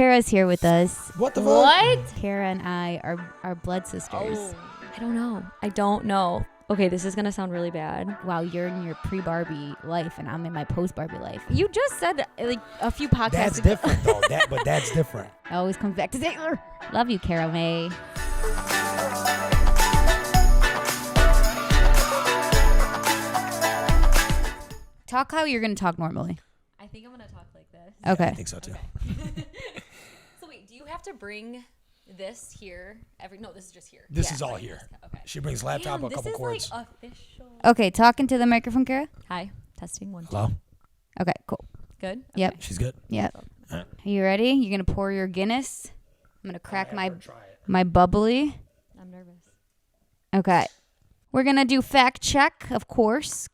Kara's here with us. What the fuck? What? Kara and I are blood sisters. Oh, I don't know. Okay, this is gonna sound really bad. Wow, you're in your pre-Barbie life, and I'm in my post-Barbie life. You just said like a few podcasts That's ago. different though. But that's different. It always comes back to Taylor. Love you, Kara May. Talk how you're gonna talk normally. I think I'm gonna talk like this. Okay. Yeah, I think so too. Okay. So wait, do you have to bring this here No, this is just here. This is all here. Okay. She brings laptop, a couple cords. This is like official. Okay, talk into the microphone, Kara. Hi, testing 1 2. Hello? Okay, cool. Good. Yep. She's good? Yep. All right. Are you ready? You're gonna pour your Guinness. I'm gonna crack Try it. my bubbly. I'm nervous. Okay. We're going to do fact check, of course.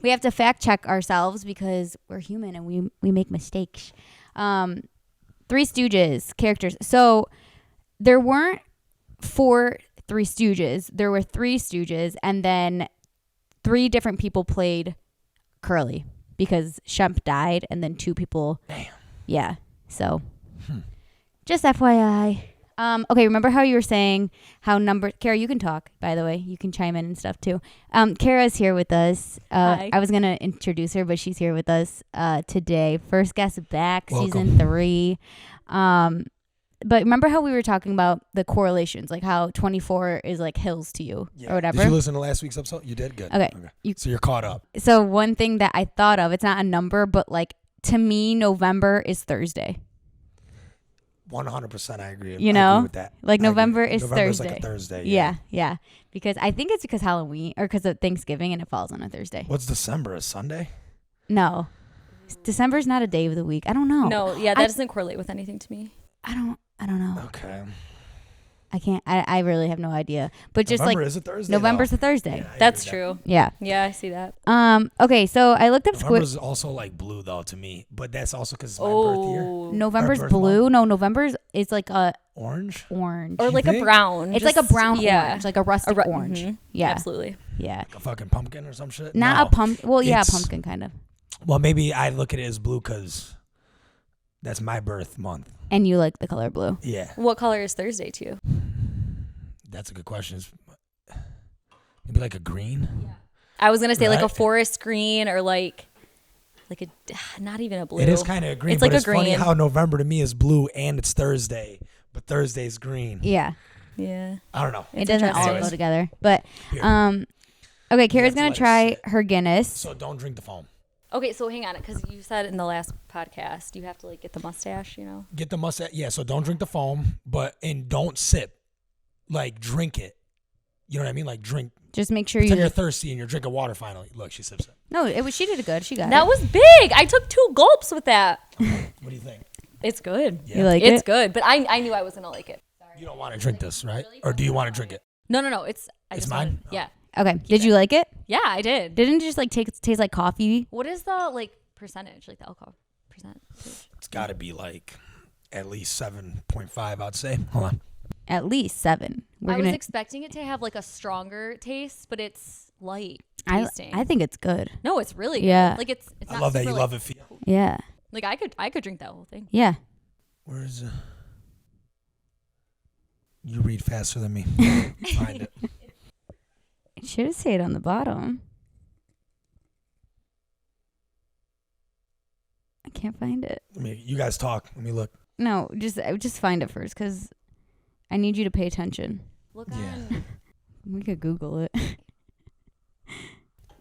We have to fact check ourselves because we're human and we make mistakes. Three Stooges characters. So there weren't 4 Three Stooges. There were 3 Stooges, and then 3 different people played Curly because Shemp died and then 2 people. Damn. Yeah. So just FYI. Okay, remember how you were saying how Kara, you can talk, by the way. You can chime in and stuff, too. Kara's here with us. Hi. I was going to introduce her, but she's here with us today. First guest back, Welcome. season 3. But remember how we were talking about the correlations, like how 24 is like hills to you or whatever? Did you listen to last week's episode? You did? Good. Okay. So you're caught up. So one thing that I thought of, it's not a number, but like to me, November is Thursday. 100% I agree. You I know? agree with that. Like I agree. November is November's Thursday. like a Thursday. Yeah. Because I think it's because Halloween or because of Thanksgiving and it falls on a Thursday. What's December? A Sunday? No. December's not a day of the week. I don't know. No, yeah, that doesn't correlate with anything to me. I don't know. Okay. I can't. I really have no idea. But just November like is a Thursday. November's though. a Thursday. Yeah, I That's agree with true. Yeah. Yeah, I see that. Okay. So I looked up November's also like blue though to me, but that's also because it's my birth year. November's birth blue. No, November's is like a Orange. orange. Or like a think? brown. It's like a brown yeah. orange, like a rustic orange. Mhm. Yeah. Absolutely. Yeah. Like a fucking pumpkin or some shit. Not No. a pumpkin. Well, yeah, a It's- pumpkin kind of. Well, maybe I look at it as blue because that's my birth month. And you like the color blue. Yeah, What color is Thursday to you? that's a good question. It's maybe like a green. I was gonna say like a Right. forest green or like a not even a blue. It is kind of a green, It's but like a it's funny green. how November to me is blue and it's Thursday, but Thursday's green. Yeah. Yeah. I don't know. It It's doesn't all interesting. go together. But Here. okay, Kara's have to gonna let it try sit. her Guinness. So don't drink the foam. Okay, so hang on, because you said in the last podcast you have to like get the mustache, you know. Get the mustache. Yeah, so don't drink the foam, and don't sip. Like drink it. You know what I mean? Like drink. Just make sure Pretend you. you're thirsty and you're drinking water finally. Look, she sips it. No, it was. She did it good. She got That it. was big. I took 2 gulps with that. What do you think? It's good. Yeah. You like It's it? good, but I knew I was gonna like it. You don't want to drink this, right? Or do you want to drink it? No. It's It's just mine? wanted- Yeah. Okay. Did you like it? Yeah, I did. Didn't it just like taste like coffee? What is the like percentage, like the alcohol percentage? It's got to be like at least 7.5, I'd say. Hold on. At least 7. We're I gonna. was expecting it to have like a stronger taste, but it's light I tasting. think it's good. No, it's really good. Yeah. Like it's I not love that super, you like, love it. Fia. Yeah. Like I could drink that whole thing. Yeah. Where's you read faster than me. Find it. It should have stayed on the bottom. I can't find it. You guys talk. Let me look. No, just find it first because I need you to pay attention. Look Yeah. on. We could Google it.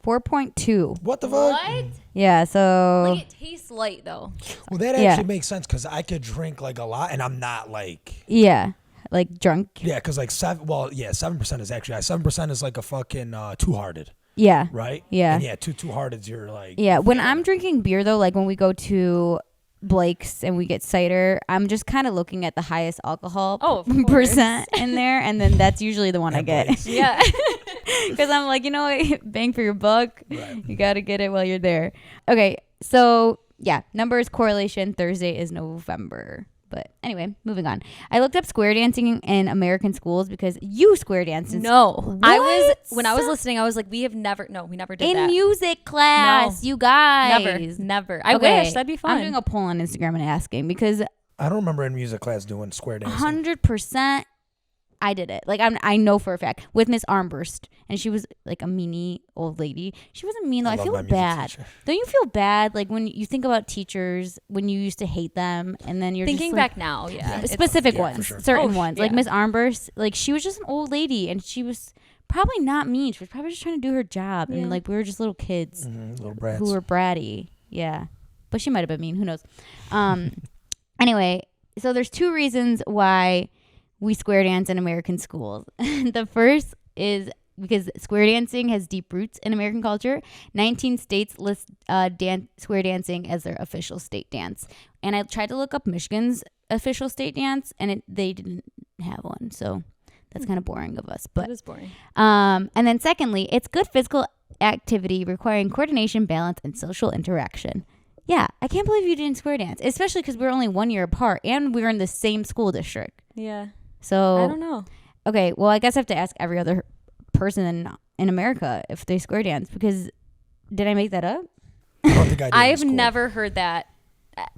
4.2. What the fuck? What? Yeah, so Like it tastes light though. Well, that Yeah. actually makes sense because I could drink like a lot, and I'm not like yeah, like drunk. yeah, because like 7% is actually 7% is like a fucking Two Hearted, Yeah, right? Yeah. and yeah, Two Hearted, you're like yeah. When I'm drinking beer though, like when we go to Blake's and we get cider, I'm just kind of looking at the highest alcohol Oh, of percent in there, and then that's usually the one I At get. Blake's. Yeah. Because I'm like, you know what, bang for your buck. Right. You got to get it while you're there. Okay, so yeah, numbers correlation. Thursday is November. But anyway, moving on. I looked up square dancing in American schools because you square danced in No. I was What? when I was listening, I was like, we never did in that. music class, No. you guys. Never. I Okay, wish that'd be fun. I'm doing a poll on Instagram and asking because I don't remember in music class doing square dancing. 100%. I did it. Like I know for a fact with Miss Armburst, and she was like a meanie old lady. She wasn't mean though. I love feel my music bad. teacher. Don't you feel bad like when you think about teachers when you used to hate them, and then you're Thinking just like, back now, yeah. specific yeah, for ones, sure. certain Oh, ones. Like yeah. Miss Armburst, like she was just an old lady, and she was probably not mean. She was probably just trying to do her job, Yeah. and like we were just little kids Little brats. who were bratty. Yeah, but she might have been mean. Who knows? Anyway, so there's 2 reasons why we square dance in American schools. The first is because square dancing has deep roots in American culture. 19 states list square dancing as their official state dance. And I tried to look up Michigan's official state dance, and they didn't have one. So that's kind of boring of us. But That is boring. and then secondly, it's good physical activity requiring coordination, balance, and social interaction. Yeah, I can't believe you didn't square dance, especially because we're only 1 year apart and we were in the same school district. Yeah. So I don't know. okay, well, I guess I have to ask every other person in America if they square dance, because did I make that up? I don't think I did. in I've school. never heard that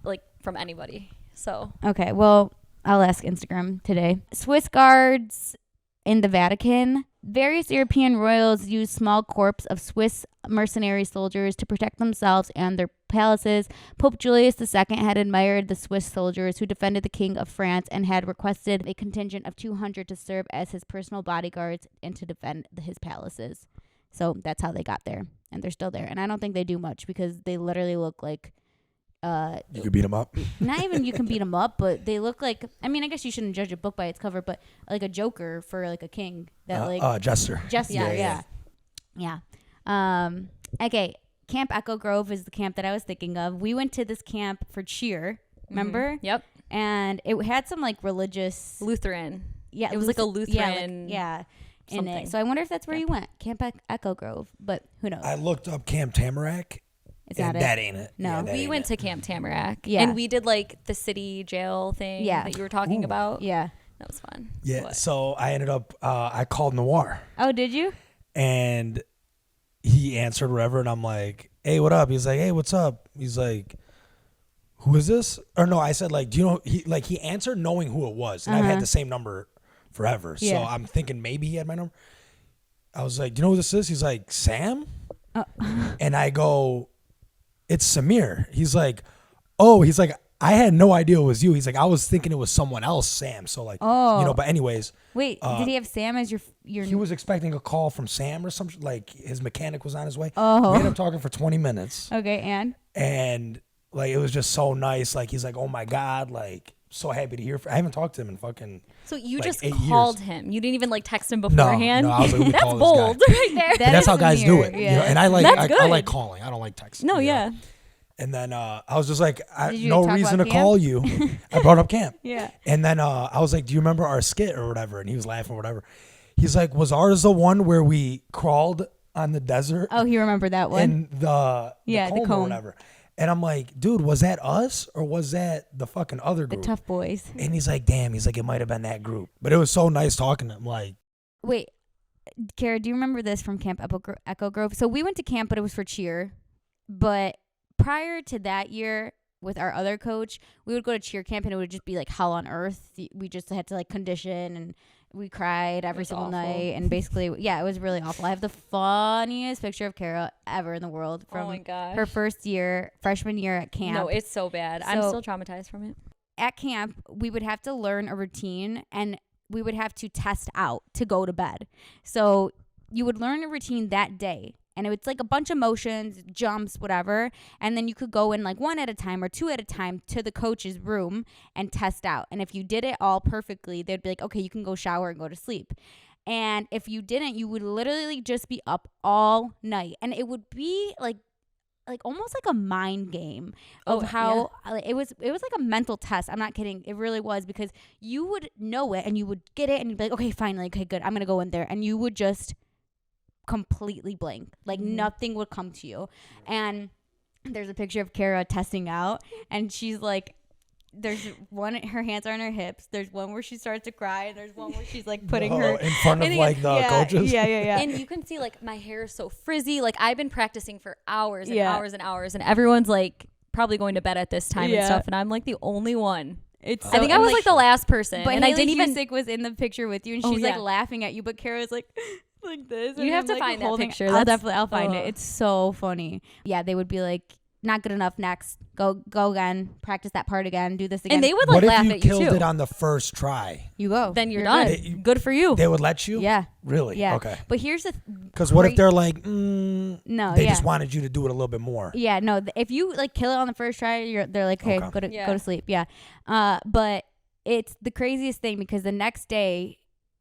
like from anybody. So Okay, well, I'll ask Instagram today. Swiss guards in the Vatican. Various European royals used small corps of Swiss mercenary soldiers to protect themselves and their palaces. Pope Julius II had admired the Swiss soldiers who defended the King of France and had requested a contingent of 200 to serve as his personal bodyguards and to defend his palaces. So that's how they got there, and they're still there. And I don't think they do much because they literally look like You could beat them up. not even you can beat them up, but they look like, I mean, I guess you shouldn't judge a book by its cover, but like a Joker for like a king that Jester. Jester, Yeah, yeah. Okay, Camp Echo Grove is the camp that I was thinking of. We went to this camp for cheer, remember? Yep. And it had some like religious, Lutheran. yeah, It was like a in Lutheran something. it. So I wonder if that's where you went, Camp Echo Grove, but who knows? I looked up Camp Tamarack. It's not and it. that ain't it. No. Yeah, that We ain't went it. to Camp Tamarack. Yeah. And we did like the city jail thing that you were talking about. Yeah. That was fun. Yeah. What? So I ended up. I called Noir, Oh, did you? and he answered whatever, and I'm like, "Hey, what up?" He's like, "Hey, what's up?" He's like, "Who is this?" Or no, I said like, "Do you know?" He answered knowing who it was, and I've had the same number forever. So Yeah. I'm thinking maybe he had my number. I was like, "Do you know who this is?" He's like, "Sam," and I go, "It's Samir." He's like, "Oh," he's like, "I had no idea it was you." He's like, "I was thinking it was someone else, Sam." So like, but anyways, Wait, did he have Sam as your he was expecting a call from Sam or something. Like his mechanic was on his way. Oh. We ended up talking for 20 minutes, Okay, and like it was just so nice. Like he's like, "Oh my god," like so happy to hear. I haven't talked to him in fucking. So you like just 8 called years. him. You didn't even like text him beforehand. No, I was like, let me That's call bold this guy. right there. That That's is how guys do it, Samir, you know. And I like That's I good. like calling. I don't like texting. No, you know? yeah. And then I was just like, Did you no talk reason to about call camp? you. I brought up camp. Yeah. And then I was like, do you remember our skit or whatever? And he was laughing or whatever. He's like, was ours the one where we crawled on the desert Oh, he remembered that one. in the the comb comb. or whatever? And I'm like, dude, was that us or was that the fucking other The group? Tough Boys. And he's like, damn. He's like, it might have been that group. But it was so nice talking to him. Like, Wait, Kara, do you remember this from Camp Echo Grove? So we went to camp, but it was for cheer. But prior to that year, with our other coach, we would go to cheer camp, and it would just be like hell on earth. We just had to like condition, and we cried every single awful. night. And basically, yeah, it was really awful. I have the funniest picture of Kara ever in the world Oh my from gosh. her first year, freshman year at camp. No, it's so bad. I'm So- still traumatized from it. At camp, we would have to learn a routine, and we would have to test out to go to bed. So you would learn a routine that day, and it's like a bunch of motions, jumps, whatever. And then you could go in like one at a time or two at a time to the coach's room and test out. And if you did it all perfectly, they'd be like, okay, you can go shower and go to sleep. And if you didn't, you would literally just be up all night. And it would be like almost like a mind game of how like, it was like a mental test. I'm not kidding. It really was, because you would know it and you would get it and you'd be like, okay, finally, okay, good. I'm going to go in there. And you would just completely blank. Like nothing would come to you. And there's a picture of Kara testing out, and she's like, there's one, her hands are on her hips. There's one where she starts to cry, and there's one where she's like putting her in front of like the coaches. Yeah. And you can see like my hair is so frizzy. Like I've been practicing for hours and Yeah. hours and hours, and everyone's like probably going to bed at this time Yeah. and stuff, and I'm like the only one It's. I think I was like the last person, But and Haley I didn't even. Cusick was in the picture with you, and Oh, she's yeah. like laughing at you, but Kara's like. Like this. You and have I'm, to like, find that holding- picture. I'll find it. It's so funny. Yeah, they would be like, not good enough. Next, go again. Practice that part again. Do this again. And they would What like laugh if you at you killed too. it on the first try? you go. Then you're done. good. Good for you. They would let you? Yeah. Really? Yeah. Okay. But here's the. Because what if great- they're like, No. they yeah. just wanted you to do it a little bit more? Yeah. No. If you like kill it on the first try, they're like, hey, Okay. go to sleep. Yeah. But it's the craziest thing because the next day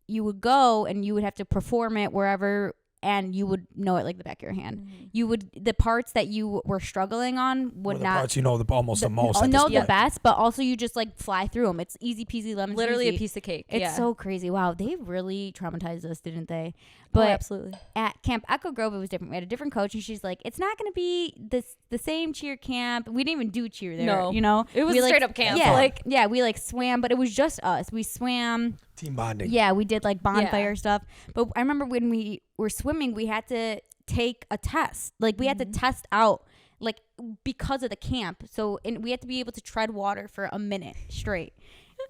you would go and you would have to perform it wherever. And you would know it like the back of your hand. Mm-hmm. You would the parts that you were struggling on would Well, the not parts you know almost the most. at know this the point. best, but also you just like fly through them. It's easy peasy lemon Literally a squeezy. piece of cake. It's yeah. so crazy. Wow, they really traumatized us, didn't they? Oh, But absolutely. at Camp Echo Grove, it was different. We had a different coach, and she's like, "It's not going to be the same cheer camp. We didn't even do cheer there. No. You know, It was we, straight up camp. Yeah, Like- we like swam, but it was just us. We swam. Team bonding. Yeah, we did like bonfire stuff. But I remember when we were swimming, we had to take a test. Like we had to test out, like because of the camp. So we had to be able to tread water for a minute straight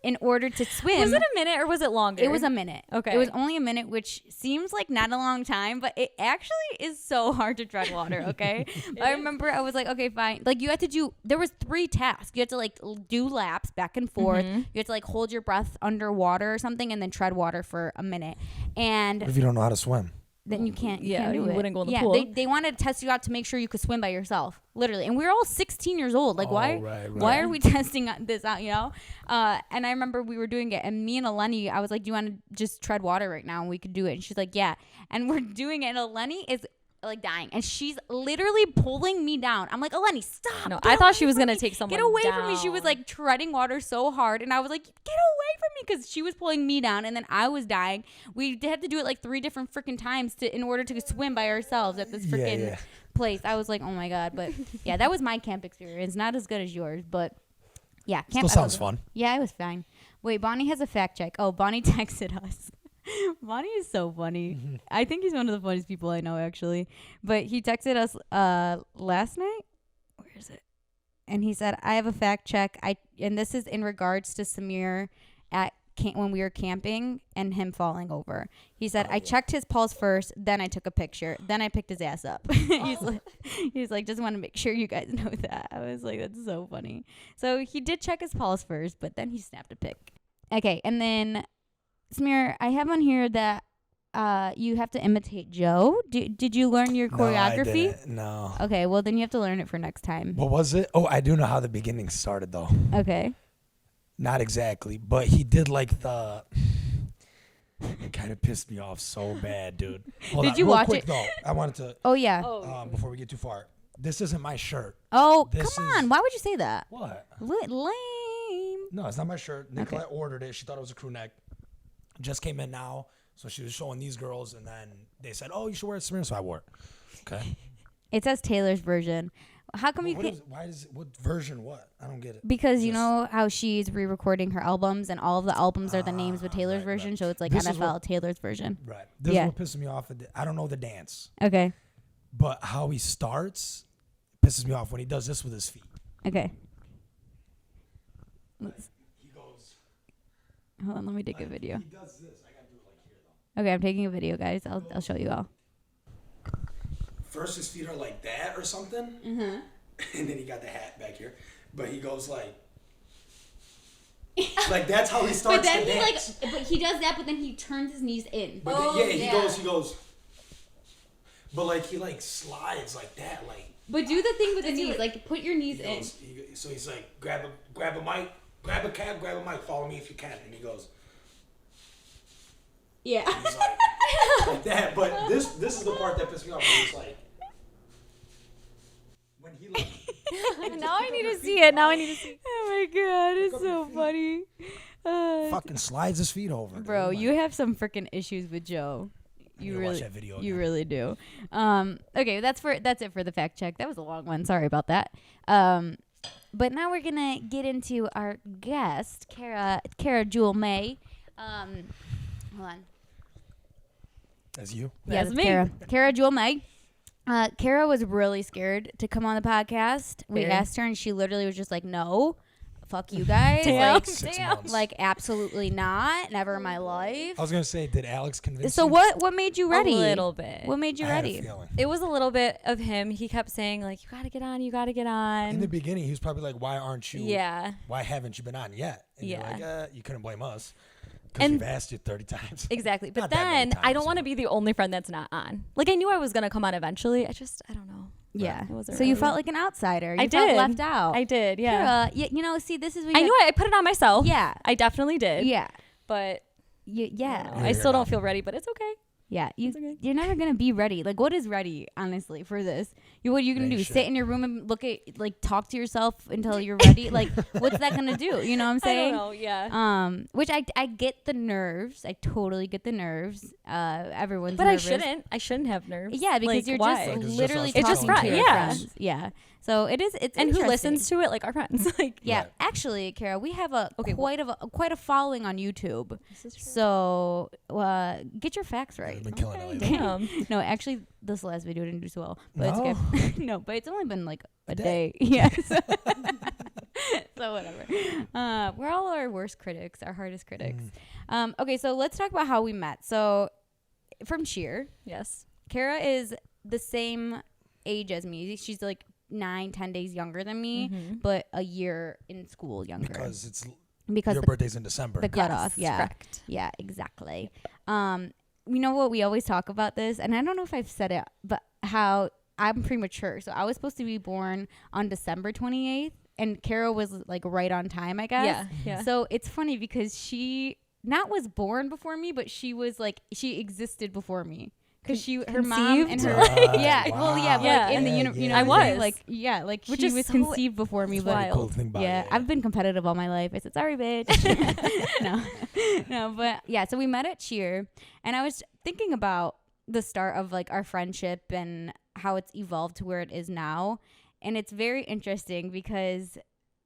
in order to swim. Was it a minute or was it longer? It was a minute. Okay. It was only a minute, which seems like not a long time, but it actually is so hard to tread water, okay? I remember I was like, okay, fine. Like you had to do, there was 3 tasks. You had to like do laps back and forth. You had to like hold your breath underwater or something and then tread water for a minute. And What if you don't know how to swim? then you can't Yeah, do you it. wouldn't go in the yeah, pool. They wanted to test you out to make sure you could swim by yourself, literally. And we were all 16 years old. Like, why right. are we testing this out, you know? And I remember we were doing it, and me and Eleni, I was like, do you want to just tread water right now? And we could do it. And she's like, yeah. And we're doing it, and Eleni is like dying, and she's literally pulling me down. I'm like, Eleni, stop. No, Get I thought away she was from gonna me. take someone Get away from me. She was down. like treading water so hard, and I was like, get away from me, because she was pulling me down, and then I was dying. We had to do it like 3 different freaking times in order to swim by ourselves at this freaking place. I was like, oh my god. But yeah, that was my camp experience. Not as good as yours, but yeah, camp Still sounds fun. Yeah, it was fine. Wait, Bonnie has a fact check. Oh, Bonnie texted us. Bonnie is so funny. I think he's one of the funniest people I know, actually. But he texted us last night. Where is it? And he said, I have a fact check. And this is in regards to Samir at when we were camping and him falling over. He said, I checked his pulse first, then I took a picture, then I picked his ass up. He's like, just want to make sure you guys know that. I was like, that's so funny. So he did check his pulse first, but then he snapped a pic. Okay, and then Samir, I have on here that you have to imitate Joe. Did you learn your choreography? No, I didn't. No. Okay, well then you have to learn it for next time. What was it? Oh, I do know how the beginning started though. Okay. Not exactly, but he did like the. It kind of pissed me off so bad, dude. Hold Did on, you real watch quick, it? Though, I wanted to. Oh yeah. Before we get too far, this isn't my shirt. Oh, This come is- on. Why would you say that? What? Lame. No, it's not my shirt. Nicolette ordered it. She thought it was a crew neck. Just came in now, so she was showing these girls, and then they said, "Oh, you should wear it, Samir." So I wore it. Okay. It says Taylor's version. How come you What can't? is, why is what version? What? I don't get it. Because you Just- know how she's re-recording her albums, and all of the albums are the names with Taylor's right, version, right. so it's like This is NFL what- Taylor's version. Right. This Yeah. is what pisses me off. I don't know the dance, Okay. but how he starts pisses me off when he does this with his feet. Okay. He goes. Hold on. Let me take a video. He does this. I gotta do it like here though. Okay, I'm taking a video, guys. I'll show you all. First, his feet are like that or something, and then he got the hat back here. But he goes like that's how he starts But then the he dance. but he does that, but then he turns his knees in. But then, he goes. But like he like slides like that, like. But do the thing with the knees, like put your knees He in. goes, so he's like, grab a mic, grab a cab, grab a mic, follow me if you can. And he goes, Yeah. he's like that. But this is the part that pissed me off. Where he's like, when he like. Now I need to see it. Now I need to see. Oh my god, it's so funny. Fucking slides his feet over. dude. Bro, I'm you like, have some freaking issues with Joe. You need to watch really, that video you again. really do. Okay, that's it for the fact check. That was a long one. Sorry about that. But now we're gonna get into our guest, Kara Jewel May. Hold on. That's you. Yeah, That's that's me. Kara Jewel May. Kara was really scared to come on the podcast. We Very. asked her, and she literally was just like, "No, fuck you guys. Damn. Like, 6 Damn. months. like absolutely not. Never in my life. I was gonna say, did Alex convince So you? what made you ready? A little bit. What made you I had a ready? feeling. It was a little bit of him. He kept saying like, "You gotta get on. You gotta get on." In the beginning, he was probably like, "Why aren't you? Yeah. Why haven't you been on yet?" And Yeah. you're like, "You couldn't blame us because And- we've asked you 30 times." Exactly. But Not that many then I times, don't want to so. be the only friend that's not on. Like I knew I was gonna come on eventually. I don't know. Yeah. It wasn't So you really- felt like an outsider. You I felt did. left out. I did. Yeah. Kira, you know, see, this is what I you knew I put it on myself. Yeah. I definitely did. Yeah. But Yeah. I You're still not. don't feel ready. But it's okay. Yeah, It's okay. you're never gonna be ready. Like, what is ready, honestly, for this? What are you gonna Ain't do? shit. Sit in your room and look at, like, talk to yourself until you're ready? Like, what's that gonna do? You know what I'm I saying? don't know. Yeah. Which I get the nerves. I totally get the nerves. Everyone's But nervous. I shouldn't have nerves. Yeah, because Like, you're why? Like, just it's just literally us talking It's just to fun, your yeah. friends. Yeah. So it's And who interesting. listens to it? Like our friends. Like Yeah, Right. actually, Kara, we have a Okay, quite a following on YouTube. This is true. So get your facts right. We've been killing it Okay, lately. damn. No, actually, this last video didn't do so well. But No? it's good. No, but it's only been like a day. day. Yes. So whatever. We're all our worst critics, our hardest critics. Okay, so let's talk about how we met. So from cheer, Yes. Kara is the same age as me. She's like 9-10 days younger than me, Mm-hmm. but a year in school younger. Because it's Because your the, birthday's in December. the cutoff. Yeah. Correct. Yeah, exactly. You know what? We always talk about this, and I don't know if I've said it, but how I'm premature. So I was supposed to be born on December 28th, and Kara was like right on time, I guess. Yeah. Yeah. So it's funny because she not was born before me, but she was like, she existed before me. Because her mom and her Right, yeah, well, yeah, but Yeah. like in the Yeah, you know, I what I'm saying? was. like yeah, like Which she is was so- conceived before me, it's but wild. Cool thing about yeah, it. I've been competitive all my life. I said, sorry, bitch. No, but yeah. So we met at cheer, and I was thinking about the start of like our friendship and how it's evolved to where it is now, and it's very interesting because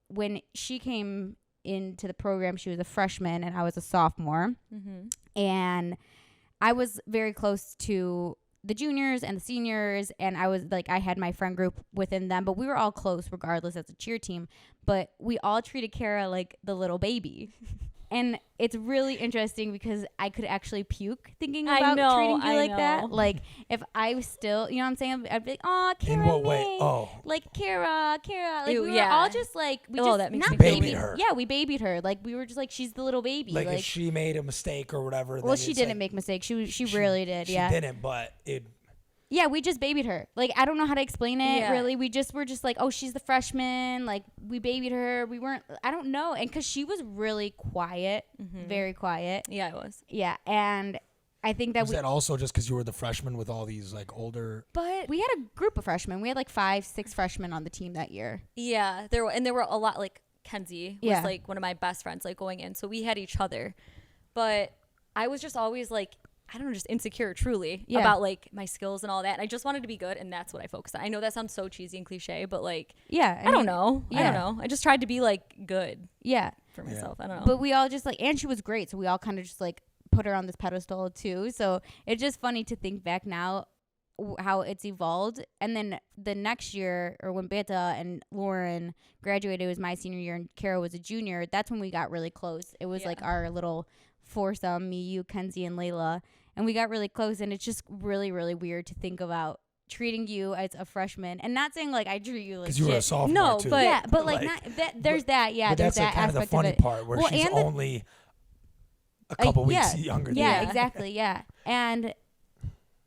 when she came into the program, she was a freshman and I was a sophomore, Mm-hmm. and I was very close to the juniors and the seniors, and I was like, I had my friend group within them, but we were all close regardless as a cheer team, but we all treated Kara like the little baby. And it's really interesting because I could actually puke thinking I about know, treating you I like know. that. Like if I was still, you know what I'm saying? I'd be like, oh, Kara. In what way? May. Oh, Like Kara. Like Ew, we were yeah. all just like, we Oh, just that makes not me feel babied weird. her. Yeah, we babied her. Like we were just like, she's the little baby. like if she made a mistake or whatever. well, then she it's didn't like, make mistakes. She rarely did. She Yeah. didn't, but it. Yeah, we just babied her. Like, I don't know how to explain it, Yeah. really. Were just like, oh, she's the freshman. Like, we babied her. We weren't, I don't know. And because she was really quiet, very quiet. Yeah, I was. Yeah. And I think that Was that also just because you were the freshman with all these like older? but we had a group of freshmen. We had like 5-6 freshmen on the team that year. Yeah, there were a lot. Like Kenzie was Yeah. like one of my best friends, like going in, so we had each other. But I was just always like, I don't know, just insecure, truly, Yeah. about like my skills and all that. And I just wanted to be good, and that's what I focused on. I know that sounds so cheesy and cliche, but like, Yeah. I don't know. I yeah. don't know. I just tried to be like good Yeah. for myself. I don't know. But we all just like, and she was great. So we all kind of just like put her on this pedestal too. So it's just funny to think back now how it's evolved. And then the next year, or when Beta and Lauren graduated, it was my senior year and Kara was a junior. That's when we got really close. It was like Yeah. our little foursome, me, you, Kenzie, and Layla. And we got really close. And it's just really, really weird to think about treating you as a freshman, and not saying like I treat you like Because you were a shit. sophomore No, too. but- Yeah, but like not that. There's that. Yeah, but there's that's like that kind of the aspect funny of it. part where Well, she's and the- only a couple weeks younger than Yeah, you. exactly. Yeah. And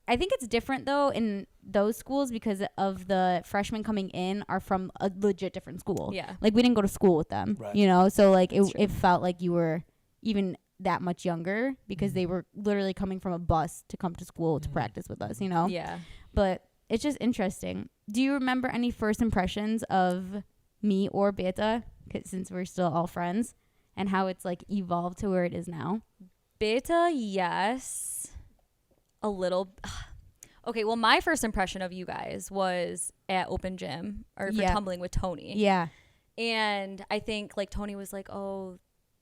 I think it's different though in those schools because of the freshmen coming in are from a legit different school. Yeah. Like we didn't go to school with them, Right. you know? So like That's it felt like you were even that much younger because they were literally coming from a bus to come to school to practice with us, you know? Yeah. But it's just interesting. Do you remember any first impressions of me or Beta, 'cause since we're still all friends, and how it's like evolved to where it is now? Beta, yes. A little. Okay, well, my first impression of you guys was at Open Gym or for Yeah. tumbling with Tony. Yeah. And I think like Tony was like, oh,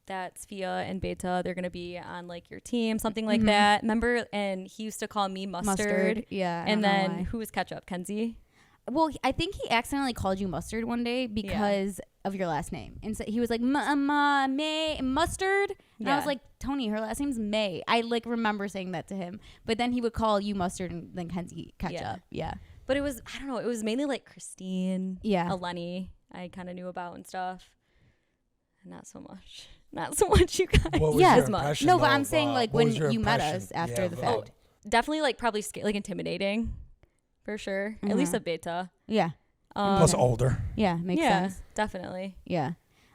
that's Fia and Beta. They're going to be on like your team, something like Mhm. that. Remember? And he used to call me Mustard. Yeah. I And don't know then why. who was Ketchup? Kenzie? Well, I think he accidentally called you Mustard one day because of your last name. And so he was like, May, Mustard? And I was like, Tony, her last name's May. I like remember saying that to him. But then he would call you Mustard and then Kenzie Ketchup. Yeah. But it was, I don't know, it was mainly like Christine, yeah, Eleni, I kind of knew about and stuff. Not so much. Not so much, you guys. What was Yeah. your As much. impression No, but of, I'm saying like when what was your you met impression? us after the fact. Definitely like probably like intimidating for sure. At least a beta. Yeah. Plus older. Yeah, makes sense. Definitely. Yeah.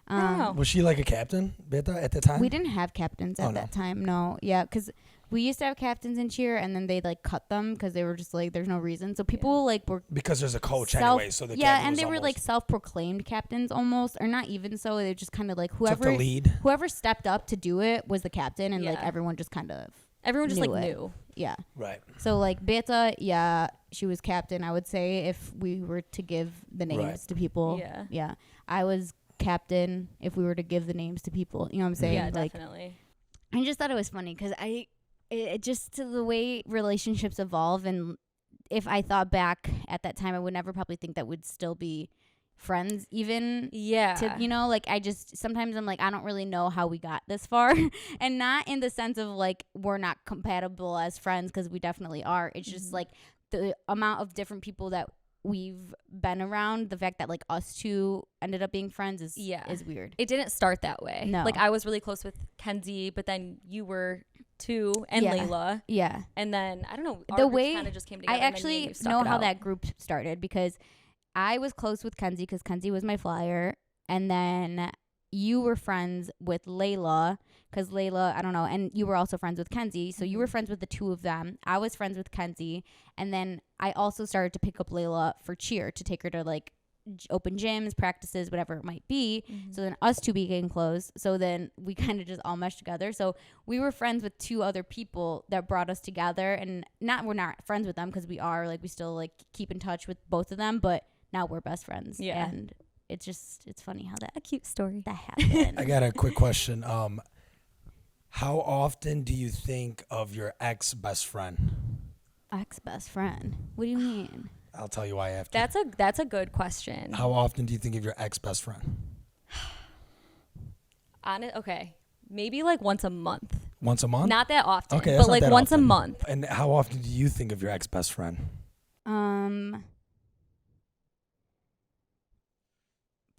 I don't know. Was she like a captain, Beta, at the time? We didn't have captains at that time. No. Yeah, because we used to have captains in cheer, and then they like cut them because they were just like, there's no reason. So people like were because there's a coach anyway. So the yeah, captain and was they were like self-proclaimed captains almost, or not even so. They just kind of like took the lead. whoever stepped up to do it was the captain, and like Yeah. everyone just kind of Everyone just knew like it. knew. Yeah. Right. So like Beta, yeah, she was captain. I would say if we were to give the names Right. to people. Yeah. Yeah. I was captain if we were to give the names to people. You know what I'm saying? Yeah, like, definitely. I just thought it was funny because it just to the way relationships evolve, and if I thought back at that time, I would never probably think that we'd still be friends even. Yeah. To, you know, like I just sometimes I'm like, I don't really know how we got this far. And not in the sense of like we're not compatible as friends, because we definitely are. It's just like the amount of different people that we've been around, the fact that like us two ended up being friends is weird. It didn't start that way. No. Like I was really close with Kenzie, but then you were too, and Layla. Yeah. And then I don't know, The our way kind of just came together. I actually know how that group started, because I was close with Kenzie because Kenzie was my flyer, and then you were friends with Layla because Layla, I don't know, and you were also friends with Kenzie, so you were friends with the two of them. I was friends with Kenzie, and then I also started to pick up Layla for cheer to take her to like open gyms, practices, whatever it might be. So then us two became close. So then we kind of just all meshed together. So we were friends with two other people that brought us together, and we're not friends with them because we are like, we still like keep in touch with both of them, but now we're best friends. Yeah. And it's funny how a cute story that happened. I got a quick question. How often do you think of your ex best friend? Ex best friend? What do you mean? I'll tell you why after. That's a good question. How often do you think of your ex best friend? Okay. Maybe like once a month. Once a month? Not that often. Okay, but like once a month. And how often do you think of your ex best friend?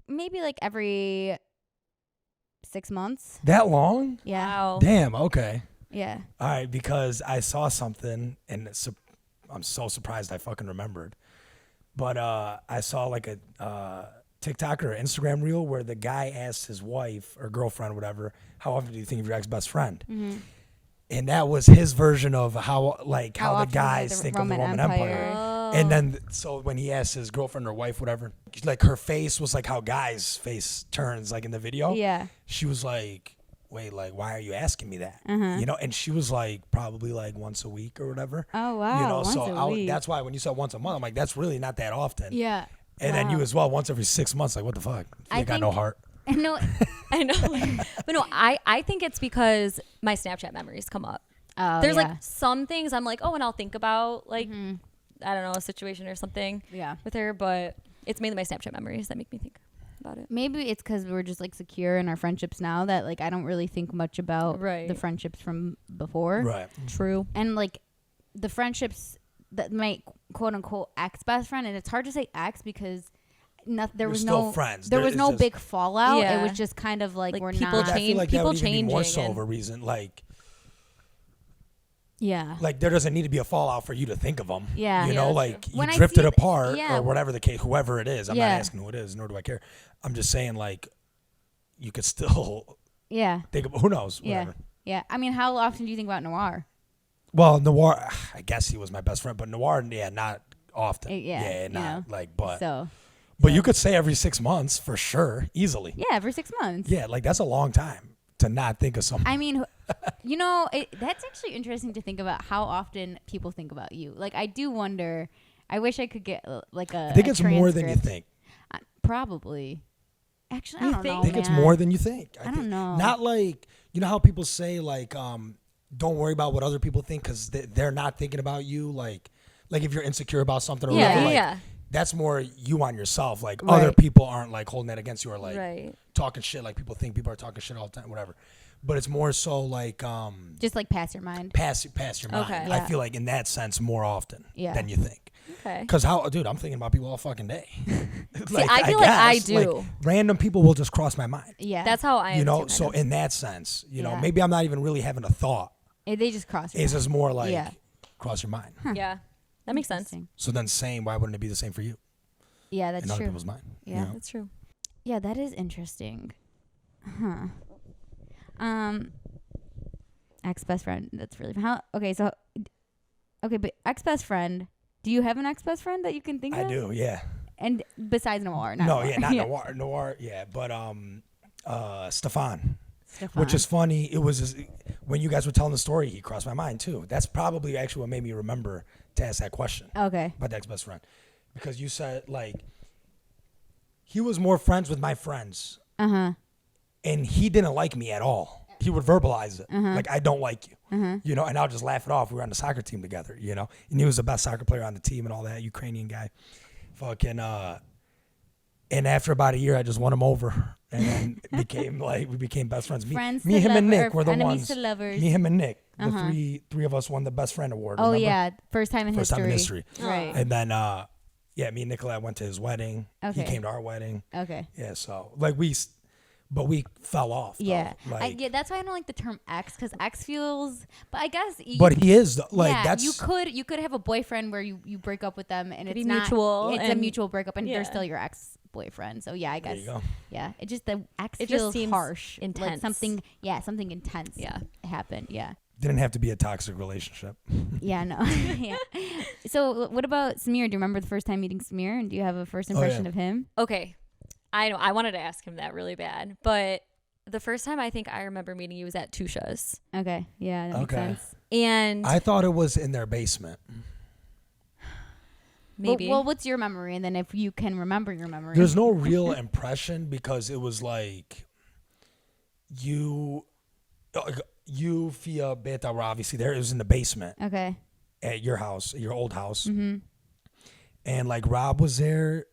Maybe like every 6 months. That long? Yeah. Wow. Damn. Okay. Yeah. All right, because I saw something, and I'm so surprised I fucking remembered. But I saw like a TikTok or Instagram reel where the guy asked his wife or girlfriend, whatever, how often do you think of your ex-best friend? Mm-hmm. And that was his version of how the guys think of the Roman Empire. Oh. And then, so when he asked his girlfriend or wife, whatever, like her face was like how guys' face turns, like in the video. Yeah. She was like, wait, like, why are you asking me that? You know, and she was like, probably like once a week or whatever. Oh, wow. You know, once so a week. that's why when you said once a month, I'm like, that's really not that often. Yeah. And then you as well, once every 6 months, like, what the fuck? You got no heart. No. I know. But no, I think it's because my Snapchat memories come up. Oh, There's like some things I'm like, oh, and I'll think about like, I don't know, a situation or something with her, but it's mainly my Snapchat memories that make me think about it. Maybe it's because we're just like secure in our friendships now that like I don't really think much about the friendships from before. Right. True. And like the friendships that my quote unquote ex best friend, and it's hard to say ex because there was still no friends. There was no big fallout. Yeah. It was just kind of like we're people not. I feel like that people would even be more changing so of a reason. Like, Yeah. like there doesn't need to be a fallout for you to think of them. Yeah. You Yeah, know, that's like true. you When I drifted see apart yeah. or whatever the case, whoever it is. I'm Yeah. not asking who it is, nor do I care. I'm just saying, like, you could still Yeah. think of, who knows, whatever. Yeah. I mean, how often do you think about Noir? Well, Noir, I guess he was my best friend, but Noir, yeah, not often. Yeah, not you know. like, but So. But you could say every 6 months for sure, easily. Yeah, every 6 months. Yeah, like that's a long time to not think of something. I mean, you know, that's actually interesting to think about how often people think about you. Like, I do wonder. I wish I could get like a. I think it's more than you transcript. think. Probably. Actually, I don't know. I think it's man. more than you think. I don't know. Not like, you know how people say like, don't worry about what other people think because they're not thinking about you. Like if you're insecure about something or whatever. Like, that's more you on yourself. Like Right. other people aren't like holding that against you or like Right. talking shit. Like people think people are talking shit all the time, whatever. But it's more so like Just like pass your mind. pass your mind. Okay. I Yeah. feel like in that sense more often Yeah. than you think. Okay. Because dude, I'm thinking about people all fucking day. I feel like I guess, do. Random people will just cross my mind. Yeah. That's how I am. You know, too, so kind of. in that sense, you know, Yeah. maybe I'm not even really having a thought. They just cross your It's mind. just more like Yeah. cross your mind. Yeah. That makes sense. Interesting. So then same, why wouldn't it be the same for you? Yeah, that's in other true. people's mind. Yeah. You know? That's true. Yeah, that is interesting. Huh. Ex-best friend. That's really okay, so but ex-best friend, do you have an ex-best friend that you can think of? I do, yeah. And besides Noir, not No, Noir. yeah, not Noir, yeah, but Stefan. Stefan. Which is funny. It was when you guys were telling the story, he crossed my mind too. That's probably actually what made me remember to ask that question Okay. about the ex-best friend, because you said like he was more friends with my friends, Uh-huh. and he didn't like me at all. He would verbalize it like, I don't like you, you know, and I'll just laugh it off. We were on the soccer team together, you know, and he was the best soccer player on the team and all that, Ukrainian guy. Fucking and after about a year, I just won him over, and then we became best friends. Friends Me, to him, and lover- Nick were the enemies ones. to lovers. Me, him, and Nick. The three of us won the best friend award. Oh, remember? yeah. First time in First history. time in history. Right. And then, me and Nicolette went to his wedding. Okay. He came to our wedding. Okay. Yeah, so like but we fell off. Though. Yeah. Like, yeah, that's why I don't like the term ex, because ex feels, but I guess. but he is like yeah, that's. you could have a boyfriend where you break up with them and Could it's be not mutual It's a and- mutual breakup and they're yeah. still your ex boyfriend. So yeah, I There guess. you go. Yeah, it just the ex It just feels seems harsh, like intense. something intense. Yeah. happened. Yeah, Didn't have to be a toxic relationship. yeah, no, yeah. So what about Samir? Do you remember the first time meeting Samir, and do you have a first impression yeah. of him? Okay. I know. I wanted to ask him that really bad, but the first time I think I remember meeting you was at Tusha's, Okay, yeah, that makes Okay. sense. and I thought it was in their basement. maybe. Well, what's your memory? And then if you can remember your memory, There's no real impression because it was like you, Fia, Beta were obviously there. It was in the basement okay. at your house, your old house. Mm-hmm. And like Rob was there,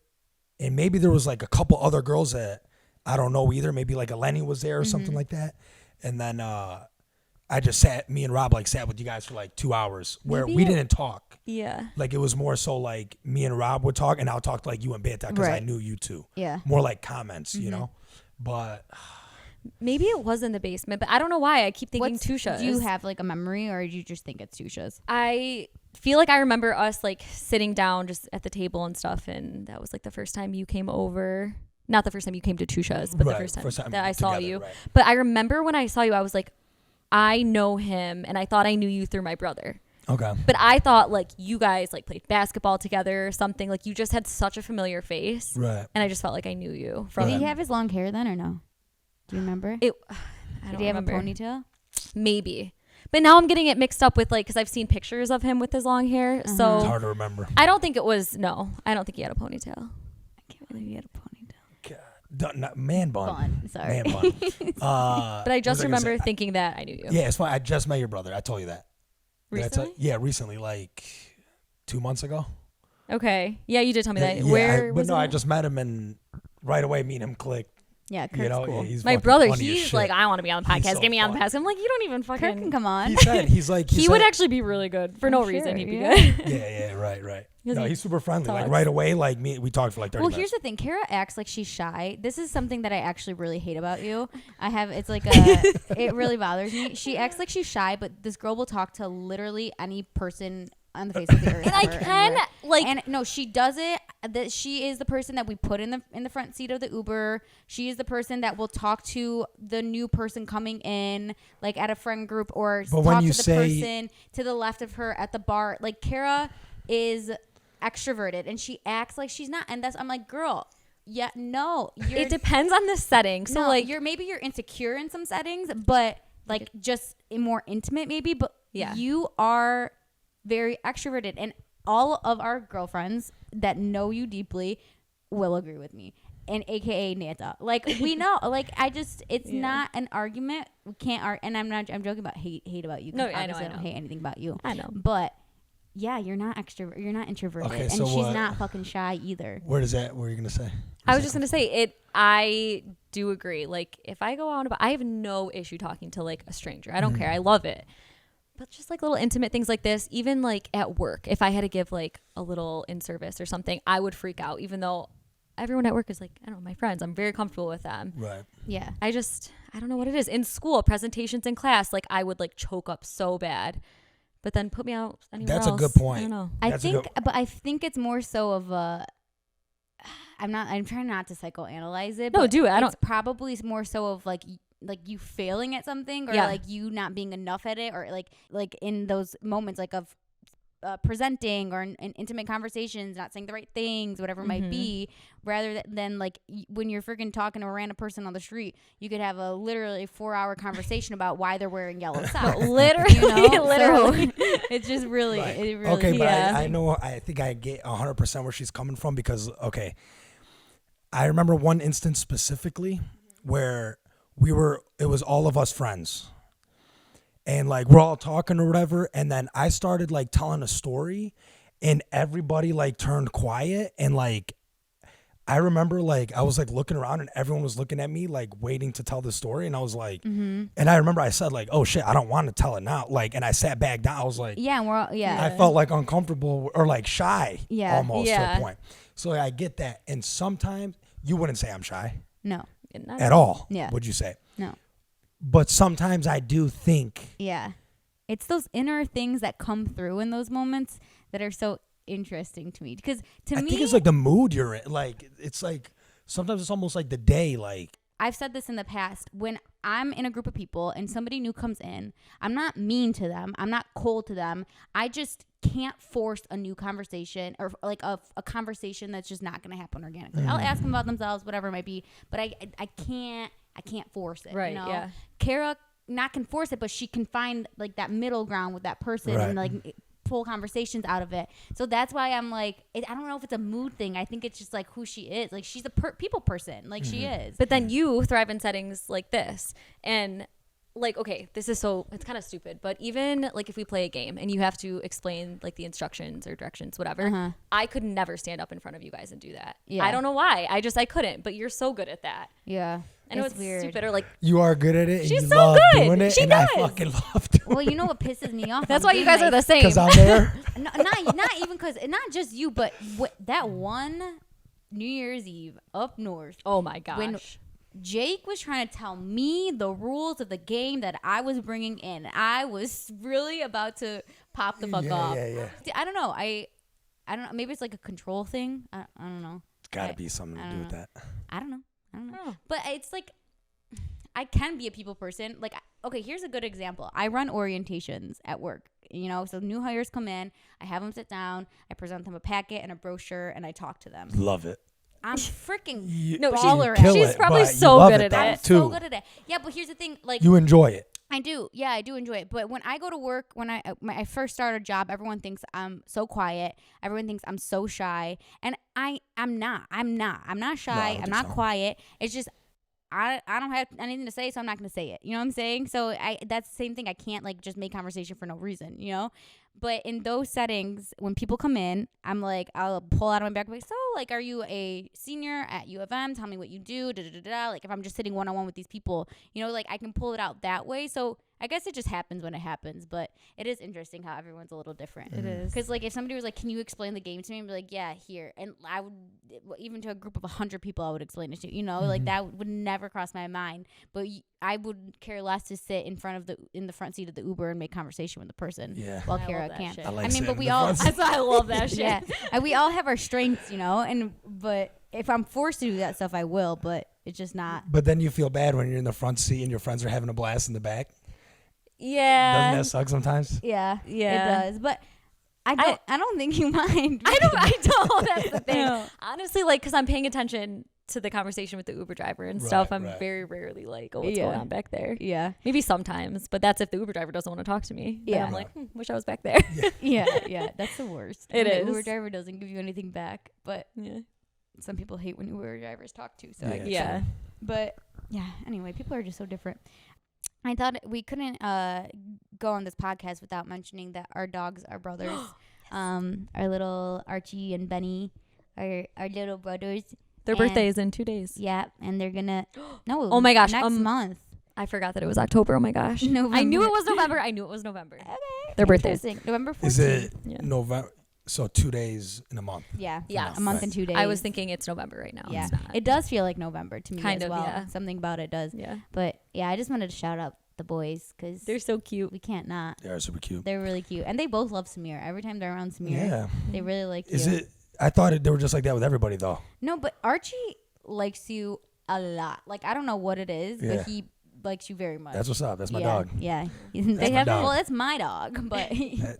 and maybe there was like a couple other girls that I don't know either. Maybe like Eleni was there or something like that. And then me and Rob sat with you guys for like 2 hours where Maybe we it- didn't talk. yeah. Like it was more so like me and Rob would talk, and I'll talk to like you and Beta because I Right. knew you too. Yeah. More like comments, you know. But Maybe it was in the basement, but I don't know why. I keep thinking Tusha's. Do you have like a memory, or do you just think it's Tusha's? I feel like I remember us like sitting down just at the table and stuff, and that was like the first time you came over. Not the first time you came to Tusha's, but Right, the first first time time that I saw together, you. right. But I remember when I saw you, I was like, I know him, and I thought I knew you through my brother. okay. But I thought like you guys like played basketball together or something. Like you just had such a familiar face, Right. and I just felt like I knew you from Did he have his long hair then, or no? Do you remember? it. I Did don't he have remember. a ponytail? Maybe. But now I'm getting it mixed up with like, because I've seen pictures of him with his long hair. It's So hard to remember. I don't think it was, no, I don't think he had a ponytail. I can't believe he had a ponytail. Man bun. Bun, sorry. Man bun. But I just what was I gonna remember say? thinking that I knew you. Yeah, it's fine. I just met your brother. I told you that. Did I tell- Recently? yeah, recently, like 2 months ago. Okay. Yeah, you did tell me that. Yeah, Where but was no, it? I just met him and right away me and him clicked. Yeah, Kirk's You know, cool. he's My fucking brother, funny as he's shit. like, I want to be on the He's podcast. so Get me on the fun. podcast. I'm like, you don't even Kirk fucking. can come on. He said he's like He would actually be really good for no I'm reason. sure, He'd be yeah. good. Yeah, right. Because No, he he's super friendly. Like talks. right away, like me, we talked for like 30 Well, minutes. here's the thing. Kara acts like she's shy. This is something that I actually really hate about you. It's like it really bothers me. She acts like she's shy, but this girl will talk to literally any person on the face of the earth. And I ever, can, anywhere. like- and no, she does it. That she is the person that we put in the front seat of the Uber. She is the person that will talk to the new person coming in, like at a friend group, or But when talk you to the say- person to the left of her at the bar. Like Kara is extroverted, and she acts like she's not. And I'm like, girl, yeah, no, It depends on the setting. So no, like, you're insecure in some settings, but like just more intimate maybe. But Yeah. you are very extroverted, and all of our girlfriends that know you deeply will agree with me. And AKA Nanta, like we know, like it's Yeah. not an argument. We can't argue, and I'm joking about hate about you. 'Cause No, I know, obviously I don't know. hate anything about you. I know. But yeah, you're not extrovert. You're not introverted, Okay, and so she's what? not fucking shy either. What is that? What are you gonna say? I was just gonna say it. I do agree. Like if I go out about, I have no issue talking to like a stranger. I don't care. I love it. But just like little intimate things like this, even like at work, if I had to give like a little in service or something, I would freak out. Even though everyone at work is like, I don't know, my friends. I'm very comfortable with them. Right. Yeah. I don't know what it is. In school, presentations in class, like I would like choke up so bad. But then put me out anywhere else. That's a good point. I don't know. I That's think, but I think it's more so of a. I'm trying not to psychoanalyze it. No, but do it. It's probably more so of like you failing at something, or like you not being enough at it, or like in those moments like of presenting or in intimate conversations, not saying the right things, whatever it might be, rather than like when you're freaking talking to a random person on the street, you could have a literally 4-hour conversation about why they're wearing yellow socks. Literally, you know? literally. So, it's just really, Right. it really. Okay, but yeah. I know. I think I get 100% where she's coming from because I remember one instance specifically where it was all of us friends. And like we're all talking or whatever, and then I started like telling a story, and everybody like turned quiet, and like I remember like I was like looking around, and everyone was looking at me like waiting to tell the story, and I was like, and I remember I said like, oh shit, I don't want to tell it now, like, and I sat back down. I was like, Yeah, and we're all, yeah. I felt like uncomfortable or like shy, almost to Yeah. a point. So I get that, and sometimes you wouldn't say I'm shy No. at all. Yeah. Would you say? No. But sometimes I do think. Yeah. It's those inner things that come through in those moments that are so interesting to me. Because I think it's like the mood you're in. Like, it's like, sometimes it's almost like the day, like. I've said this in the past. When I'm in a group of people and somebody new comes in, I'm not mean to them. I'm not cold to them. I just can't force a new conversation or like a conversation that's just not going to happen organically. I'll ask them about themselves, whatever it might be, but I can't force it. Right, You know? yeah. Kara not can force it, but she can find like that middle ground with that person and like pull conversations out of it. So that's why I'm like, I don't know if it's a mood thing. I think it's just like who she is. Like she's a people person. Like she is. But then you thrive in settings like this. And like, okay, it's kind of stupid, but even like if we play a game and you have to explain like the instructions or directions, whatever, I could never stand up in front of you guys and do that. Yeah. I don't know why. I couldn't, but you're so good at that. Yeah. I know it's weird. stupid or like, You are good at it. She's and you so love good. doing it. She and does. I fucking love doing Well, you know what pisses me off? that's on why you game guys are the nights? same. because I'm there. No, not even because not just you, but that one New Year's Eve up north, Oh my gosh. when Jake was trying to tell me the rules of the game that I was bringing in, I was really about to pop the fuck off. Yeah. I don't know. I don't know. Maybe it's like a control thing. I don't know. It's got to be something to do with that. I don't know. Oh. But it's like I can be a people person. Like, okay, here's a good example. I run orientations at work. You know, so new hires come in. I have them sit down. I present them a packet and a brochure, and I talk to them. Love it. I'm freaking No, baller kill at it. She's it, probably but you so love good it, at I'm it. too. so good at it. Yeah, but here's the thing. Like, You enjoy it. I do. Yeah, I do enjoy it. But when I go to work, when I first start a job, everyone thinks I'm so quiet. Everyone thinks I'm so shy, and I'm not. I'm not shy. don't I'm not think so. quiet. It's just I don't have anything to say, so I'm not gonna say it. You know what I'm saying? So that's the same thing. I can't like just make conversation for no reason. You know. But in those settings, when people come in, I'm like, I'll pull out of my back, like, so, like, are you a senior at U of M? Tell me what you do, Like, if I'm just sitting one-on-one with these people, you know, like, I can pull it out that way. So I guess it just happens when it happens. But it is interesting how everyone's a little different. It is. Because, like, if somebody was like, can you explain the game to me? I'd be like, yeah, here. And I would, even to a group of 100 people, I would explain it to, you know, like, that would never cross my mind. But I would care less to sit in the front seat of the Uber and make conversation with the person. Yeah. While I Kara love that can't. shit. I like I mean, sitting but in we the all. front seat. That's why I love that shit. Yeah, and we all have our strengths, you know. But if I'm forced to do that stuff, I will. But it's just not. But then you feel bad when you're in the front seat and your friends are having a blast in the back. Yeah. Doesn't that suck sometimes? Yeah, Yeah. it does. But I don't think you mind. I don't. That's the thing. No. Honestly, like, because I'm paying attention to the conversation with the Uber driver and stuff. I'm right. very rarely like, oh, what's Yeah. going on back there? Yeah, Maybe sometimes, but that's if the Uber driver doesn't want to talk to me. Then Yeah. I'm like, wish I was back there. yeah. That's the worst. It When is. The Uber driver doesn't give you anything back, but Yeah. some people hate when Uber drivers talk to. So Yeah. I get Yeah. that. But yeah. Anyway, people are just so different. I thought we couldn't go on this podcast without mentioning that our dogs are brothers. Our little Archie and Benny, our little brothers. Their birthday is in 2 days. Yeah, and they're gonna. No. Oh my gosh, Next month. I forgot that it was October. Oh my gosh. November. I knew it was November. I knew it was November. Okay. Their birthdays. November 14th. Is it Yeah. November? So 2 days in a month. Yeah. Yes. A month Right. and 2 days. I was thinking it's November right now. Yeah. It's not. It does feel like November to me Kind as of, well. yeah. Something about it does. Yeah. But yeah, I just wanted to shout out the boys because They're so cute. we can't not. They are super cute. They're really cute, and they both love Samir. Every time they're around Samir, Yeah. they really like Is you. it? I thought they were just like that with everybody though. No, but Archie likes you a lot. Like I don't know what it is, Yeah. but he likes you very much. That's what's up. That's my yeah, dog. Yeah, my they have. dog. Well, that's my dog, but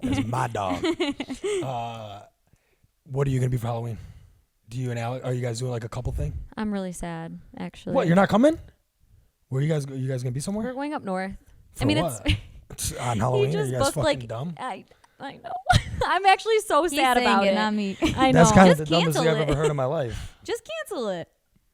That's my dog. What are you gonna be for Halloween? Do you and Alex? Are you guys doing like a couple thing? I'm really sad, actually. What? You're not coming? Where you guys? You guys gonna be somewhere? We're going up north. For I mean, what? it's on he Halloween. Are just you guys booked fucking like dumb? I know. I'm actually so he's sad saying about it. not me. I know. That's kind of Just the dumbest thing cancel I've it. ever heard in my life. Just cancel it.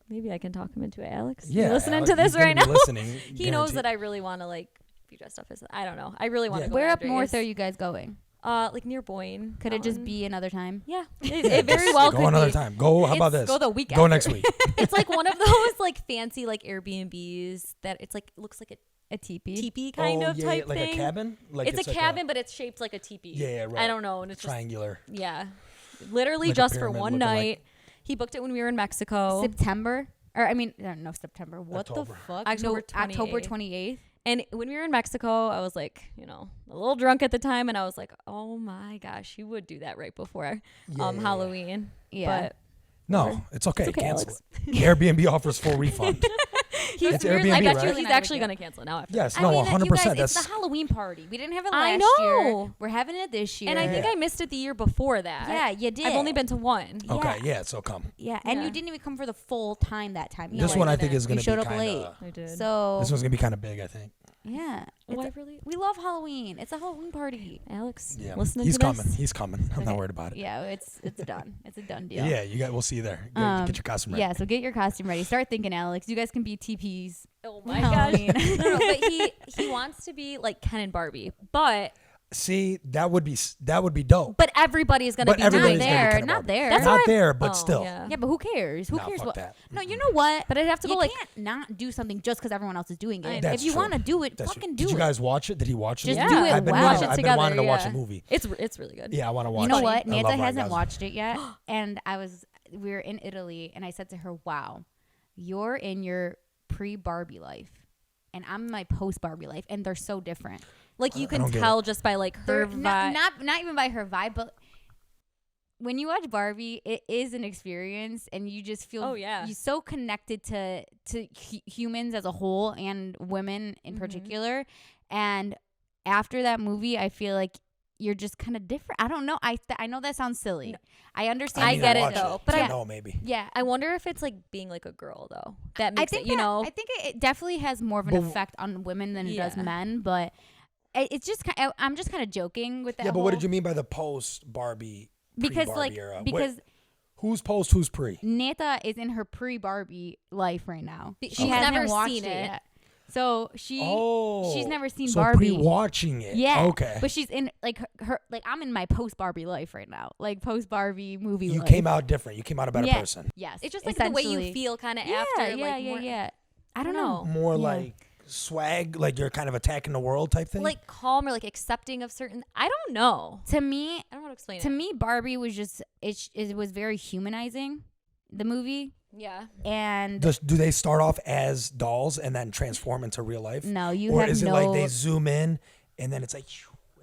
Maybe I can talk him into it, Alex. Yeah, You listening Alex, to this he's gonna right be now? Listening, He knows that I really want to like be dressed up as. I don't know. I really want to Yeah. go. Where up Andres. north are you guys going? Like near Boyne. Could it just Mountain. be another time? Yeah, it very well Go could another be. time. Go. How about this? Go the week Go after. next week. It's like one of those like fancy like Airbnbs that it's like looks like A teepee. a teepee kind oh, of yeah, type like thing. a cabin. Like It's a like cabin, but it's shaped like a teepee. Yeah, right. I don't know, and it's just triangular. yeah, literally Like a just for pyramid one looking night. like- He booked it when we were in Mexico, September. Or I mean, no, September. What October. the fuck? October No, October 28th. 28th. and when we were in Mexico, I was like, a little drunk at the time, and I was like, oh my gosh, you would do that right before Yeah. Halloween. Yeah. But No, it's okay. It's okay, Cancel Alex. it. Airbnb offers full refund. he's It's really, I Airbnb, bet right? you he's actually gonna cancel it now after. Yes. I No. mean, 100%. you guys, That's it's the Halloween party. We didn't have it I last year. know. We're having it this year. And I think Yeah. I missed it the year before that. Yeah, you did. I've only been to one. okay. Yeah. So come. Yeah, and Yeah. you didn't even come for the full time that time. No, This I one I didn't. think is You gonna showed be up kind late. of. I did. So This one's gonna be kind of big, I think. yeah, Oh, it's I really, we love Halloween. It's a Halloween party. Alex, Yeah. listening He's to coming. this. He's coming. I'm not Okay. worried about it. Yeah, it's done. It's a done deal. Yeah. You got. We'll see you there. Get your costume ready. Yeah, so get your costume ready. Start thinking, Alex. You guys can be TPs. Oh my gosh. Halloween. no, but he wants to be like Ken and Barbie, but See, that would be dope. everybody is gonna But be everybody's doing gonna be there. Ken and not Barbie. there. That's Not what I- there, but Oh, still. yeah. Yeah, but who cares? Who Nah, cares fuck what? that. No, you know what? But I'd have to You go like can't not do something just because everyone else is doing I it. know. If you true. want to do it, That's fucking true. do Did you it. guys watch it? Did he watch it? Just yeah. do it I've been well. Watch wanting, it I've together. been wanting to watch yeah. a movie. It's really good. Yeah, I want to watch You know it. what? I Nanta love hasn't orgasm. watched it yet, and we were in Italy, and I said to her, "Wow, you're in your pre-Barbie life, and I'm in my post-Barbie life, and they're so different. Like you I can don't get tell just by like her They're vibe. not even by her vibe, but." When you watch Barbie, it is an experience, and you just feel Oh, yeah. you're so connected to humans as a whole and women in Mhm. particular. And after that movie, I feel like you're just kind of different. I don't know. I know that sounds silly. No. I understand. I need to get it, watch though, but to I- know maybe. Yeah, I wonder if it's like being like a girl though. That I makes think it, you know. I think it definitely has more of an But- effect on women than it does Yeah. men. But it's just I'm just kind of joking with that. Yeah, but what whole- did you mean by the post Barbie? Because pre-Barbie like era? because Who's post? Who's pre? Neta is in her pre-Barbie life right now. She's She hasn't never watched seen it it. yet. So she's never seen so Barbie. pre-watching it. Yeah. Okay. But she's in like her like I'm in my post-Barbie life right now. Like post-Barbie movie You life. came out different. You came out a better Yeah. person. Yes. It's just like the way you essentially. feel kind of Yeah, after. yeah, like, yeah, more, yeah. I don't know. More Yeah. like swag, like you're kind of attacking the world type thing. like calm or like accepting of certain. I don't know. To me, I don't know how to explain to it. me Barbie was just it was very humanizing, the movie. Yeah. And do they start off as dolls and then transform into real life? no, you Or have is it no like they zoom in and then it's like,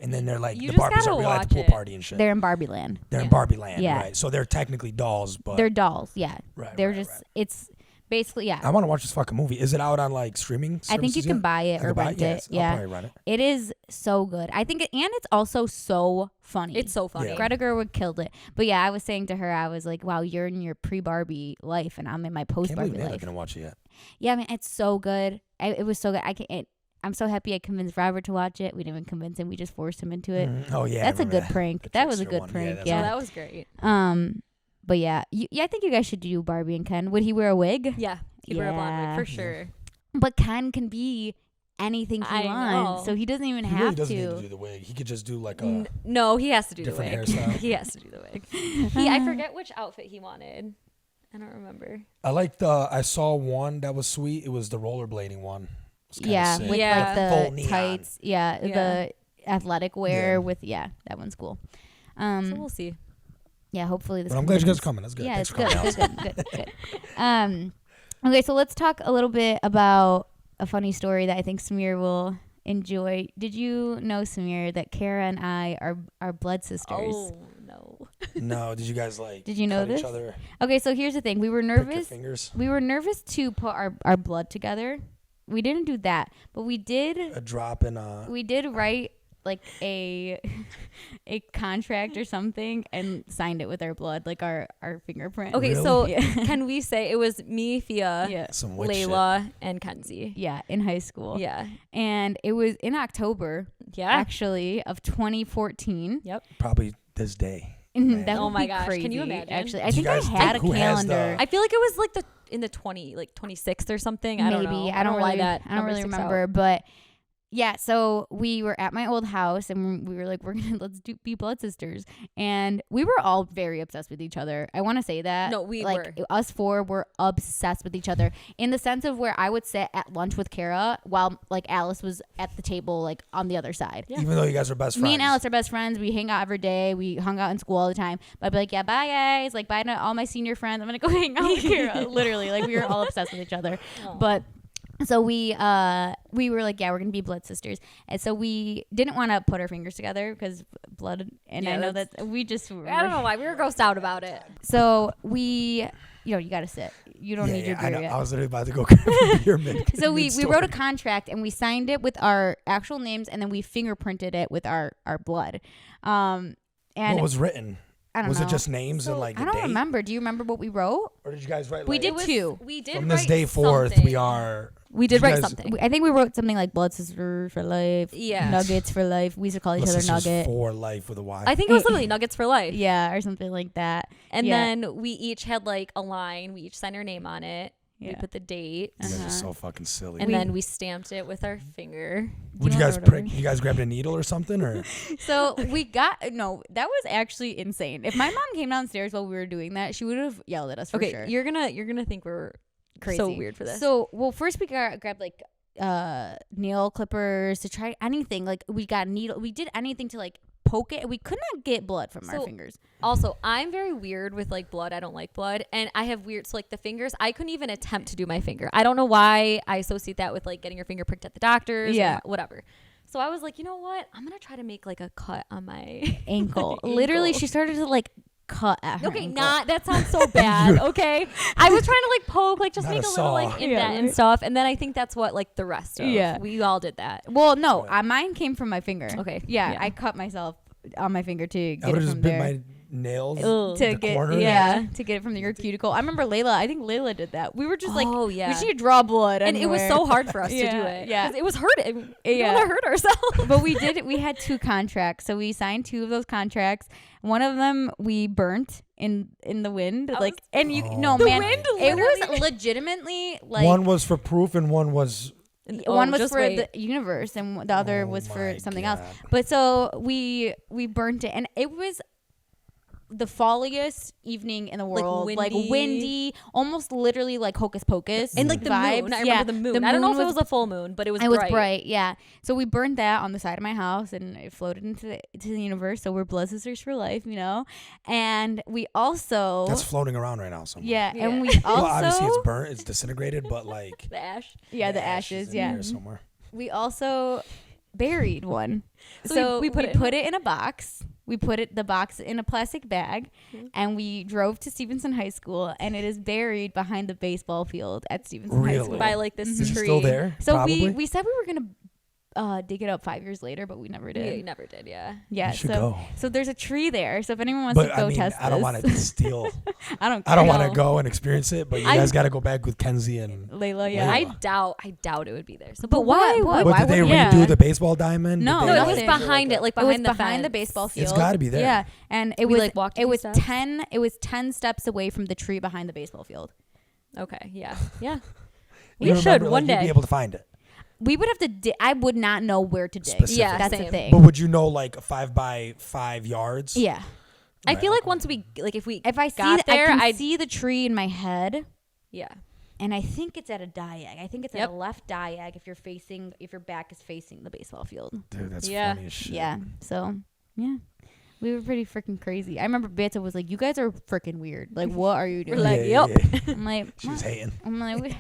and then they're like You the just Barbies gotta are real at watch the pool it. party and shit. they're in Barbie land. They're in Yeah. Barbie land, Yeah. right? So they're technically dolls, but They're dolls, yeah. Right, They're right, just right. it's basically I want to watch this fucking movie. Is it out on like streaming? I think you services can yet? buy it I or can buy rent Yes, it. Yeah. I'll probably rent it. It is so good. I think and it's also so funny. It's so funny. Yeah. Greta Gerwig killed it. But yeah, I was saying to her, I was like, wow, you're in your pre-Barbie life and I'm in my Can't believe post-Barbie Nana's life. gonna watch it yet. Yeah, man, it's so good. It was so good. I'm so happy I convinced Robert to watch it. We didn't even convince him. We just forced him into it. Oh yeah, I That's a remember good that. prank. The That was a trickster good one. prank. that's So Yeah. that was great. But yeah, I think you guys should do Barbie and Ken. Would he wear a wig? Yeah. Keep her a blonde Yeah. wig for sure. But Ken can be anything he I wants. know. So he doesn't even He have really doesn't need to. to do the wig. He could just do like a No, he has to do the different wig. hairstyle. He has to do the wig. I forget which outfit he wanted. I don't remember. I liked I saw one that was sweet. It was the rollerblading one. It was kinda Yeah, sick. with Yeah. Full like the neon. tights. Yeah, Yeah. the athletic wear Yeah. with that one's cool. So we'll see. Yeah, hopefully this. But I'm glad you guys happens. are coming. That's good. Yeah, Thanks it's for good, coming. good. Okay, so let's talk a little bit about a funny story that I think Samir will enjoy. Did you know, Samir, that Kara and I are blood sisters? Oh no. No, did you guys like? Did you know cut this? Each other, Okay, so here's the thing. We were prick your nervous. fingers. We were nervous to put our blood together. We didn't do that, but we did. A drop in We did write like a contract or something and signed it with our blood, like our fingerprint. Okay, Really? so Yeah. can we say it was me, Fia, Yeah. some witch shit. Layla, and Kenzie? Yeah, in high school. Yeah. And it was in October, Yeah. actually, of 2014. Yep. Probably this day. Mhm, that Oh would my be gosh, crazy. can you imagine? Actually, I Do you think I guys had a think who has the- calendar. I feel like it was like in the 26th or something. I don't know. I don't know why really, that I don't number really sticks remember, out. but yeah. So we were at my old house, and we were like, be blood sisters, and we were all very obsessed with each other. I want to say that. No, we like were. us four were obsessed with each other in the sense of where I would sit at lunch with Kara while like Alice was at the table like on the other side. Yeah. Even though you guys are best friends. Me and Alice are best friends. We hang out every day. We hung out in school all the time. But I'd be like, yeah, bye guys. Like, bye to all my senior friends. I'm gonna go hang out with Kara. Literally, like we were all obsessed with each other. Aw. But so we were like, yeah, we're gonna be blood sisters. And so we didn't want to put our fingers together because blood. And Yeah, I know that's- that we just. I don't know why we were grossed out about it. So we, you gotta sit. You don't need your I beer know. yet. I was literally about to go grab a beer mid. So we mid-story. wrote a contract and we signed it with our actual names and then we fingerprinted it with our blood. And What was written? I don't Was know. it just names and like the I don't date? remember. Do you remember what we wrote? Or did you guys write? We like, did two. We did From this write day forth, something. we are. We did you write guys- something. I think we wrote something like blood sisters for life. Yeah. Nuggets for life. We used to call each other This is Nugget. for life with a Y. I think it was literally Nuggets for life. Yeah, or something like that. And Yeah. then we each had like a line. We each signed our name on it. We Yeah. put the date. You guys Uh-huh. are so fucking silly. And We- then we stamped it with our finger. Would you you guys wanna prick? You guys grabbed a needle or something, or So we got no. That was actually insane. If my mom came downstairs while we were doing that, she would have yelled at us for Okay, sure. you're gonna think we're Crazy. so weird for this. So well, first we grabbed like nail clippers to try anything. Like we got needle. We did anything to like poke it. We could not get blood from our So- fingers. Also, I'm very weird with like blood. I don't like blood, and I have weird. So like the fingers, I couldn't even attempt to do my finger. I don't know why I associate that with like getting your finger pricked at the doctor's. Yeah. Or whatever. So I was like, you know what? I'm gonna try to make like a cut on my Ankle. my Literally, ankle. she started to like cut at her Okay, ankle. not that sounds so bad. Okay, I was trying to like poke, like just Not make a a little like saw. indent Yeah, and right. stuff, and then I think that's what like the rest of. Yeah. We all did that. Well, no, Right. mine came from my finger. Okay, Yeah, yeah. I cut myself on my finger to I get would it have from just bit there. my nails. Ugh. To the get corner. to get it from your cuticle. I remember Layla. I think Layla did that. We were just like, Oh, yeah. we should draw blood, And it was anywhere. so hard for us to do Yeah, it. yeah. 'Cause it was hurting. We Yeah. don't want to hurt ourselves. But we did. We had 2 contracts, so we signed 2 of those contracts. One of them we burnt in the wind, I like, was- and you Oh no The man, wind it was literally- legitimately like One was for proof, and one was. one was just for wait. the universe, and the other Oh was for my something God. else. But so we burnt it, and it was the falliest evening in the Like world, windy. windy, almost literally like hocus pocus, And like the vibes. moon. I Yeah, remember the moon. I don't know if it was a full moon, but it was It was bright. bright, yeah. So we burned that on the side of my house, and it floated into the universe. So we're blood sisters for life, you know. And we also, That's floating around right now somewhere. yeah, Yeah. and we also, Well, obviously it's burnt, it's disintegrated, but like The ash. yeah, the ashes, in yeah. there somewhere. We also buried one. So So we we put put, it it in a box. We put the box in a plastic bag, and we drove to Stevenson High School, and it is buried behind the baseball field at Stevenson High Really? School. By like this Is it tree. still there? So Probably? we said we were gonna dig it up 5 years later, but we never Yeah, did. you never did. Yeah. Yeah, You should so go. so there's a tree there. So if anyone wants But to go I mean, test I don't this, want to steal. I don't. I don't care. want to go and experience it, but you I'm- guys got to go back with Kenzie and. Layla, yeah. Layla. I doubt it would be there. So, But but why? what? But why did they would- redo yeah. the baseball diamond? Did No, they, No, it nothing. was It was behind it, like it was behind the behind the fence. baseball field. It's got to be there. Yeah, and it We, was like, walked it a few was steps? 10. It was 10 steps away from the tree behind the baseball field. Okay. Yeah. Yeah. You We should remember, one like, you'd day. be able to find it. we would have to. I would not know where to dig. Specific. Yeah, that's same. the thing. But would you know like 5 by 5 yards? Yeah. I feel like once we like if I see got there, I can I'd see the tree in my head, yeah. and I think it's at a diag. I think it's Yep. at a left diag if your back is facing the baseball field. Dude, that's Yeah. funny as shit. Yeah. So yeah. We were pretty freaking crazy. I remember Beta was like, "You guys are freaking weird. Like, what are you doing?" We're like, Yeah, yep. yeah. I'm like, She was "What?" hating. I'm like,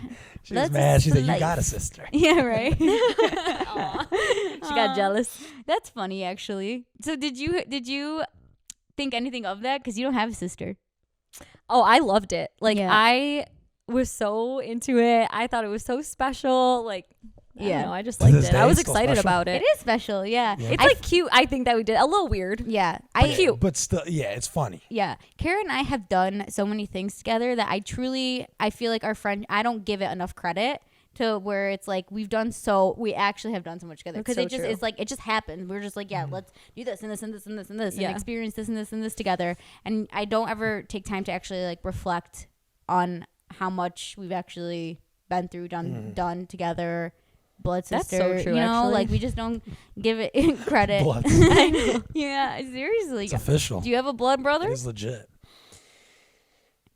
She was Let's mad. She's like, you slice. got a sister. yeah, right. Aw. She got jealous. That's funny, actually. So did you think anything of that? Because you don't have a sister. Oh, I loved it. Like Yeah. I was so into it. I thought it was so special. Like I Yeah. don't know, I just To liked this it. day, I was it's still excited special? about It it. is special, yeah. Yeah. It's like cute. I think that we did a little weird. Yeah. Cute. But still, yeah, it's funny. Yeah, Kara and I have done so many things together that I feel like our friend, I don't give it enough credit to where it's like we actually have done so much together because So it just true. it's like it just happened. We're just like, yeah, let's do this and this and this and this and this Yeah. and experience this and this and this together. And I don't ever take time to actually like reflect on how much we've actually been through, done together. Blood That's sister, so true, you know, actually. like we just don't give it credit. Blood. I know. Yeah, seriously. It's official. Do you have a blood brother? It is legit.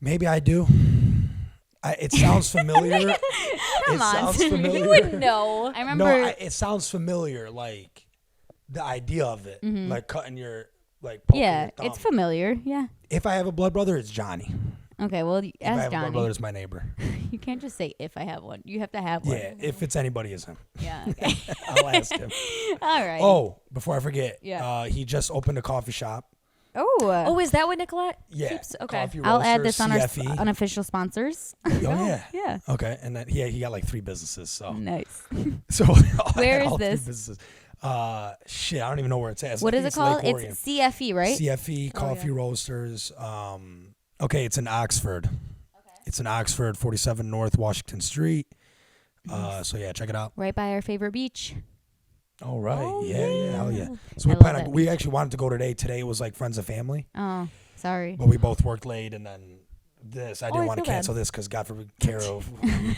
Maybe I do. It sounds familiar. Come It on. sounds familiar. You would know. I remember. No, it sounds familiar. Like the idea of it, like cutting your like. Poking yeah, your thumb. it's familiar. Yeah. If I have a blood brother, it's Johnny. Okay, well, If I ask have a blood Johnny. brother, it's my neighbor. You can't just say if I have one. You have to have one. Yeah, if it's anybody, it's him. Yeah. Okay. I'll ask him. All right. Oh, before I forget, Yeah. he just opened a coffee shop. Oh. Oh, is that what Nicolette Yeah, keeps? Okay. Coffee I'll add Roasters, this on our CFE. unofficial sponsors. Oh yeah. Yeah. Okay, and then he got like 3 businesses. So Nice. so Where is all 3 this? businesses. Shit, I don't even know where it's at. What is it called? Lake It's CFE, right? CFE Coffee Roasters. Okay, it's in Oxford. Okay. It's in Oxford, 47 North Washington Street. So yeah, check it out. Right by our favorite beach. All right. Oh, yeah, hell yeah. So I we love plan that on, we beach. actually wanted to go today. Today it was like friends and family, Oh, sorry. but we both worked late, and then I didn't I want to feel cancel bad. this because God forbid Kara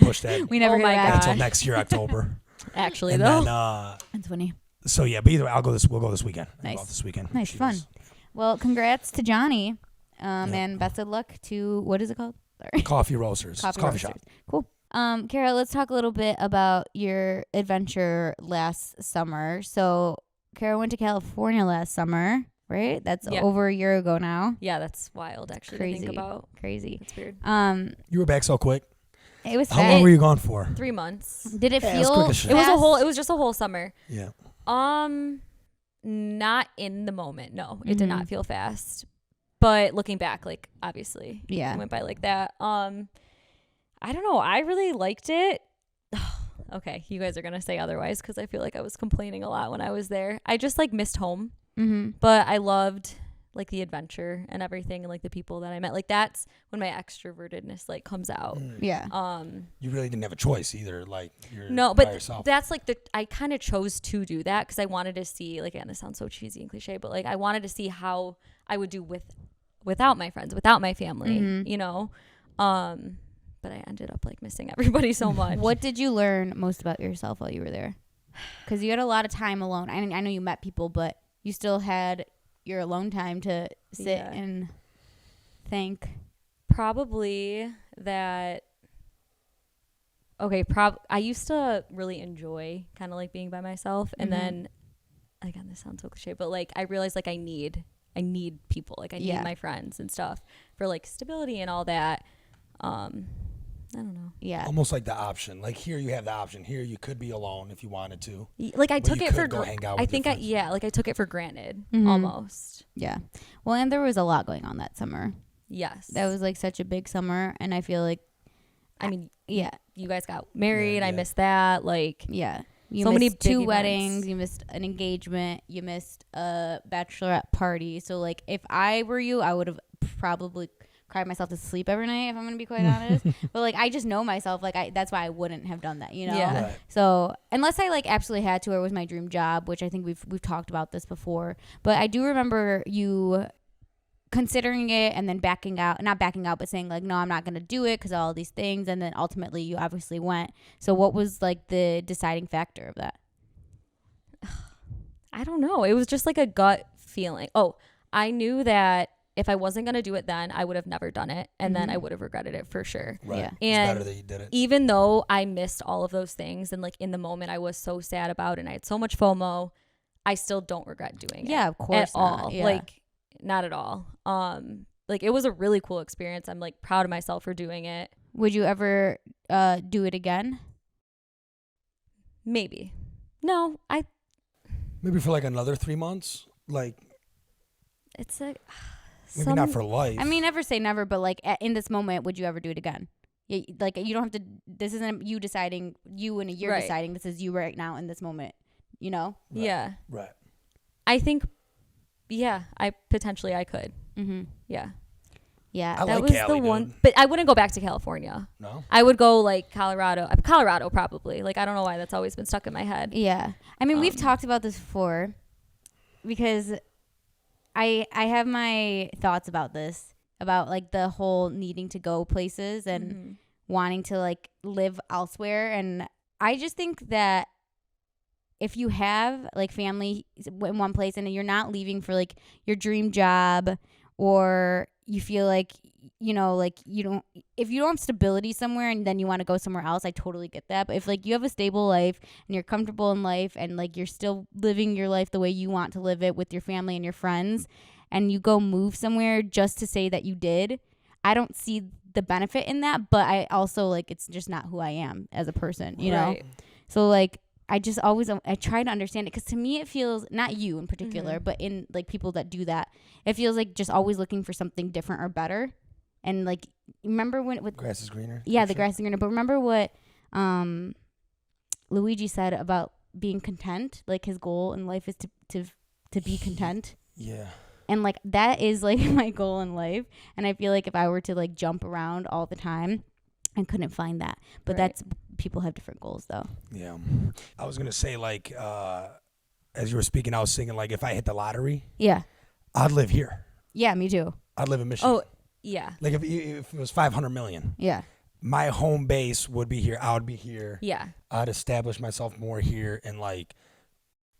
pushed that We never Oh get my back. God. until next year October. Actually, And though. then That's funny. so yeah, but either way, we'll go this weekend. I'll go Nice. out this weekend. Nice, She fun. was- Well, congrats to Johnny. And best of luck to, what is it called? Sorry. Coffee Roasters. It's a coffee shop. Roasters. Cool. Kara, let's talk a little bit about your adventure last summer. So, Kara went to California last summer, right? That's Yeah. over a year ago now. Yeah, that's wild. Actually, to Crazy. think about. Crazy. It's weird. You were back so quick. It was How long were you gone for? 3 months. Did it Yeah, it was feel quick as shit. It was fast? it was just a whole summer. Yeah. Not in the moment. No, it did Mhm. not feel fast. But looking back, like obviously, Yeah. it went by like that. I don't know. I really liked it. Okay, you guys are gonna say otherwise because I feel like I was complaining a lot when I was there. I just like missed home, Mm-hmm. but I loved like the adventure and everything and like the people that I met. Like that's when my extrovertedness like comes out. Yeah. You really didn't have a choice either. Like you're No, by but yourself. that's like I kind of chose to do that because I wanted to see, like, and this sounds so cheesy and cliche, but like I wanted to see how I would do without my friends, without my family, Mhm. you know. But I ended up like missing everybody so much. What did you learn most about yourself while you were there? Because you had a lot of time alone. I know you met people, but you still had your alone time to sit Yeah. and think. Probably that. Okay, I used to really enjoy kind of like being by myself, and Mhm. then again, this sounds so cliche, but like I realized like I need people, like I need Yeah. my friends and stuff for like stability and all that. I don't know. Yeah. Almost like the option. Like here you have the option. Here you could be alone if you wanted to. Like I But took you it for could go hang out I with your think friends. like I took it for granted Mhm. almost. Yeah. Well, and there was a lot going on that summer. Yes. That was like such a big summer, and I feel like, I mean, yeah, you guys got married. I yeah. missed that. Like yeah. You So missed many 2 big weddings. events. You missed an engagement. You missed a bachelorette party. So like, if I were you, I would have probably cried myself to sleep every night. If I'm gonna be quite honest, but like, I just know myself. Like, that's why I wouldn't have done that. You know. Yeah. Right. So unless I like absolutely had to, or it was my dream job, which I think we've talked about this before. But I do remember you considering it and then backing out, not backing out, but saying like, no, I'm not going to do it because of all these things. And then ultimately you obviously went. So what was like the deciding factor of that? I don't know. It was just like a gut feeling. Oh, I knew that if I wasn't going to do it then, I would have never done it. And then I would have regretted it for sure. Right. Yeah. It's And better that you did it. even though I missed all of those things and like in the moment I was so sad about it and I had so much FOMO, I still don't regret doing it. Yeah, of course at all. Yeah. Like not at all. Like it was a really cool experience. I'm like proud of myself for doing it. Would you ever do it again? Maybe. No, Maybe for like another 3 months. Like, it's a maybe not for life. I mean, never say never, but like in this moment, would you ever do it again? Like you don't have to. This isn't you deciding. You in a year Right. deciding. This is you right now in this moment. You know. Right. Yeah. Right. I think. Yeah, I could. Mm-hmm. Yeah. Yeah. I That like was Cali, the one, dude. but I wouldn't go back to California. No? I would go like Colorado probably. Like I don't know why that's always been stuck in my head. Yeah. I mean, we've talked about this before, because I have my thoughts about this, about like the whole needing to go places and wanting to like live elsewhere. And I just think that if you have like family in one place and you're not leaving for like your dream job, or you feel like, you know, like if you don't have stability somewhere and then you want to go somewhere else, I totally get that. But if like you have a stable life and you're comfortable in life and like you're still living your life the way you want to live it with your family and your friends, and you go move somewhere just to say that you did, I don't see the benefit in that. But I also like, it's just not who I am as a person, you know? Right. So like, I just always, I try to understand it, because to me it feels, not you in particular, but in like people that do that, it feels like just always looking for something different or better. And like, remember when with Grass is greener. yeah, the grass is greener. But remember what Luigi said about being content. Like his goal in life is to be content. Yeah. And like that is like my goal in life. And I feel like if I were to like jump around all the time, I couldn't find that. But Right. that's, people have different goals though. Yeah. I was going to say, like, as you were speaking, I was thinking, like, if I hit the lottery, Yeah. I'd live here. Yeah, me too. I'd live in Michigan. Oh, yeah. Like, if it was 500 million, Yeah. my home base would be here. I would be here. Yeah. I'd establish myself more here and, like,